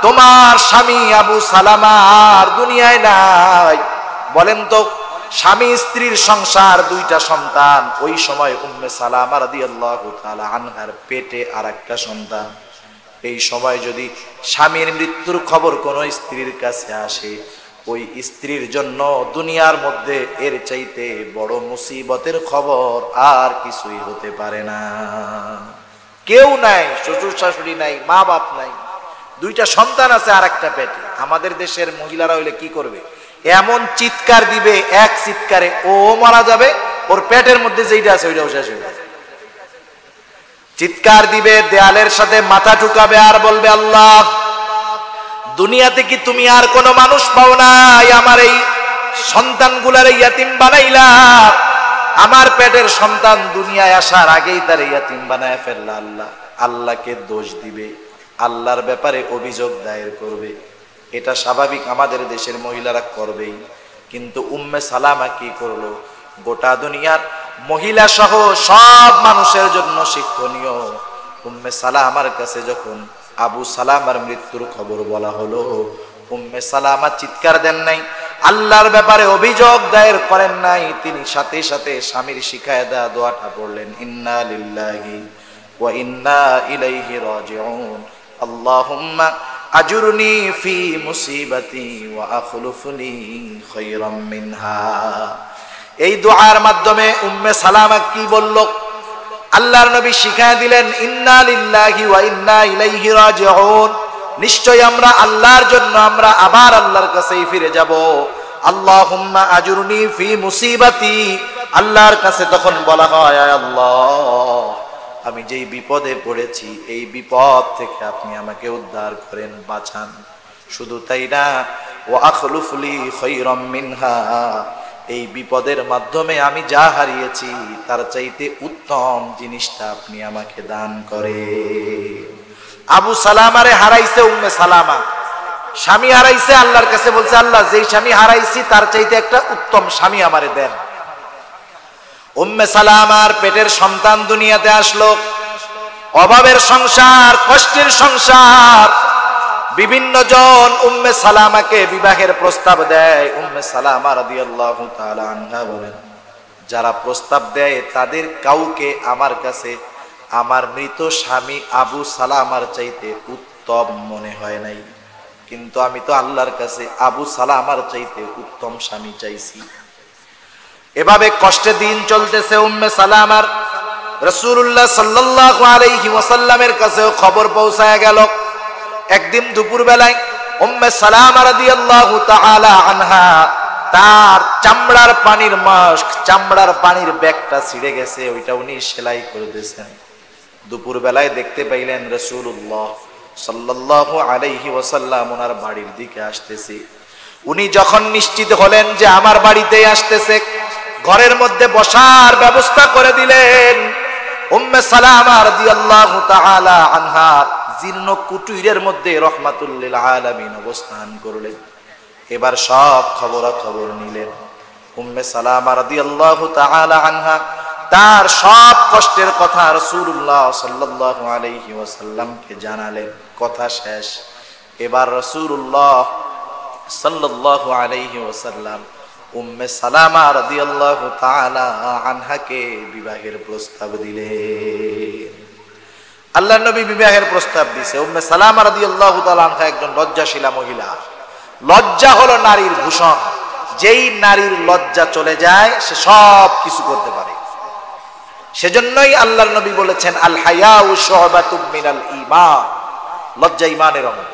তোমার স্বামী আবু সালামা আর দুনিয়ায় নাই। বলেন তো, স্বামী স্ত্রীর সংসার, দুইটা সন্তান। ওই সময় উম্মে সালামা রাদিয়াল্লাহু তাআলা আনহার পেটে আর একটা সন্তান। এই সময় যদি স্বামীর মৃত্যুর খবর কোন স্ত্রীর কাছে আসে, ওই স্ত্রীর জন্য দুনিয়ার মধ্যে এর চাইতে বড় মুসিবতের খবর আর কিছুই হতে পারে না। কেউ নাই, শ্বশুর শাশুড়ি নাই, মা বাপ নাই, দুইটা সন্তান আছে আর একটা পেটে। আমাদের দেশের মহিলারা হইলে কি করবে? এমন চিৎকার দিবে, এক চিৎকারে ও মারা যাবে, ওর পেটের মধ্যে যেইটা আছে ওইটাও শেষ হয়ে যাবে। চিৎকার দিবে, দেয়ালের সাথে মাথা ঠুকাবে আর বলবে, আল্লাহ, দুনিয়াতে কি তুমি আর কোন মানুষ পাও নাই? আমার এই সন্তানগুলার ইয়াতিম বানাইলা। আমার পেটের সন্তান দুনিয়ায় আসার আগেই তার ইয়াতিম বানায় ফেললা। আল্লাহ, আল্লাহকে দোষ দিবে, আল্লাহর ব্যাপারে অভিযোগ দায়ের করবে। এটা স্বাভাবিক, আমাদের দেশের মহিলারা করবেই। কিন্তু উম্মে সালামা কি করলো? গোটা দুনিয়ার মহিলা সহ সব মানুষের জন্য শিক্ষণীয়। উম্মে সালামার কাছে যখন আবু সালামার মৃত্যুর খবর বলা হলো, উম্মে সালামা চিৎকার দেন নাই, আল্লাহর ব্যাপারে অভিযোগ দায়ের করেন নাই, তিনি সাথে সাথে স্বামীর শিখায়ে দেয়া দোয়াটা পড়লেন, ইন্না লিল্লাহি ওয়া ইন্না ইলাইহি রাজিউন, আল্লাহুম্মা আজুরনি ফি মুসিবাতি ওয়া আখলুফনি খায়রাম মিনহা। এই দোয়ার মাধ্যমে উম্মে সালামা কি বলল? আল্লাহর নবী শিখায় দিলেন, ইন্না লিল্লাহি ওয়া ইন্না ইলাইহি রাজিউন, নিশ্চয় আমরা আল্লাহর জন্য, আমরা আবার আল্লাহর কাছেই ফিরে যাব। আল্লাহুম্মা আজুরনি ফি মুসিবাতি, আল্লাহর কাছে তখন বলা হয়, আয় আল্লাহ, আমি যেই বিপদে পড়েছি এই বিপদ থেকে আপনি আমাকে উদ্ধার করেন, বাঁচান। শুধু তাই না, ওয়া আখলুফলি খায়রাম মিনহা, এই বিপদের মাধ্যমে আমি যা হারিয়েছি তার চাইতে উত্তম জিনিসটা আপনি আমাকে দান করেন। আবু সালামারে হারাইছে উম্মে সালামা, স্বামী হারাইছে, আল্লাহর কাছে বলছে, আল্লাহ যেই স্বামী হারাইছি তার চাইতে একটা উত্তম স্বামী আমারে দেন। উম্মে সালামার পেটের সন্তান দুনিয়াতে আসলো, অভাবের সংসার, কষ্টের সংসার। বিভিন্ন জন উম্মে সালামাকে বিবাহের প্রস্তাব দেয়। উম্মে সালামা রাদিয়াল্লাহু তাআলা আনহা বলেন, যারা প্রস্তাব দেয় তাদের কাউকে আমার কাছে আমার মৃত স্বামী আবু সালামার চাইতে উত্তম মনে হয় নাই, কিন্তু আমি তো আল্লাহর কাছে আবু সালামার চাইতে উত্তম স্বামী চাইছি। এভাবে কষ্টে দিন চলতেছে উম্মে সালামার। রাসূলুল্লাহ সাল্লাল্লাহু আলাইহি ওয়াসাল্লামের কাছেও খবর পৌঁছায় গেল। একদিন দুপুর বেলায় উম্মে সালামা রাদিয়াল্লাহু তাআলা আনহা, তার চামড়ার পানির মাস্ক, চামড়ার পানির ব্যাগটা ছিঁড়ে গেছে, ওইটা উনি সেলাই করে দিয়েছেন। দুপুর বেলায় দেখতে পাইলেন রাসূলুল্লাহ সাল্লাল্লাহু আলাইহি ওয়াসাল্লাম ওনার বাড়ির দিকে আসতেছে। উনি যখন নিশ্চিত হলেন যে আমার বাড়িতেই আসতেছে, ঘরের মধ্যে বসার ব্যবস্থা করে দিলেন। উম্মে সালামা রাদিয়াল্লাহু তাআলা আনহা জীর্ণ কুটিরের মধ্যে রাহমাতুল লিল আলামিন অবস্থান করলেন। এবার সব খবরাখবর নিলেন। উম্মে সালামা রাদিয়াল্লাহু তাআলা আনহা তার সব কষ্টের কথা রাসূলুল্লাহ সাল্লাল্লাহু আলাইহি ওয়াসাল্লামকে জানালেন। কথা শেষ। এবার রাসূলুল্লাহ সাল্লাল্লাহু আলাইহি ওয়াসাল্লাম উম্মে সালামা রাদিয়াল্লাহু তাআলা আনহাকে বিবাহের প্রস্তাব দিলেন। আল্লাহর নবী বিবাহের প্রস্তাব দিয়েছে। উম্মে সালামা রাদিয়াল্লাহু তাআলা আনহা একজন লজ্জাশীলা মহিলা। লজ্জা হলো নারীর ভূষণ। যেই নারীর লজ্জা চলে যায় সে সব কিছু করতে পারে। সেজন্যই আল্লাহর নবী বলেছেন, আল হায়াউ শু'বাতুম মিনাল ঈমান, লজ্জা ঈমানের অঙ্গ।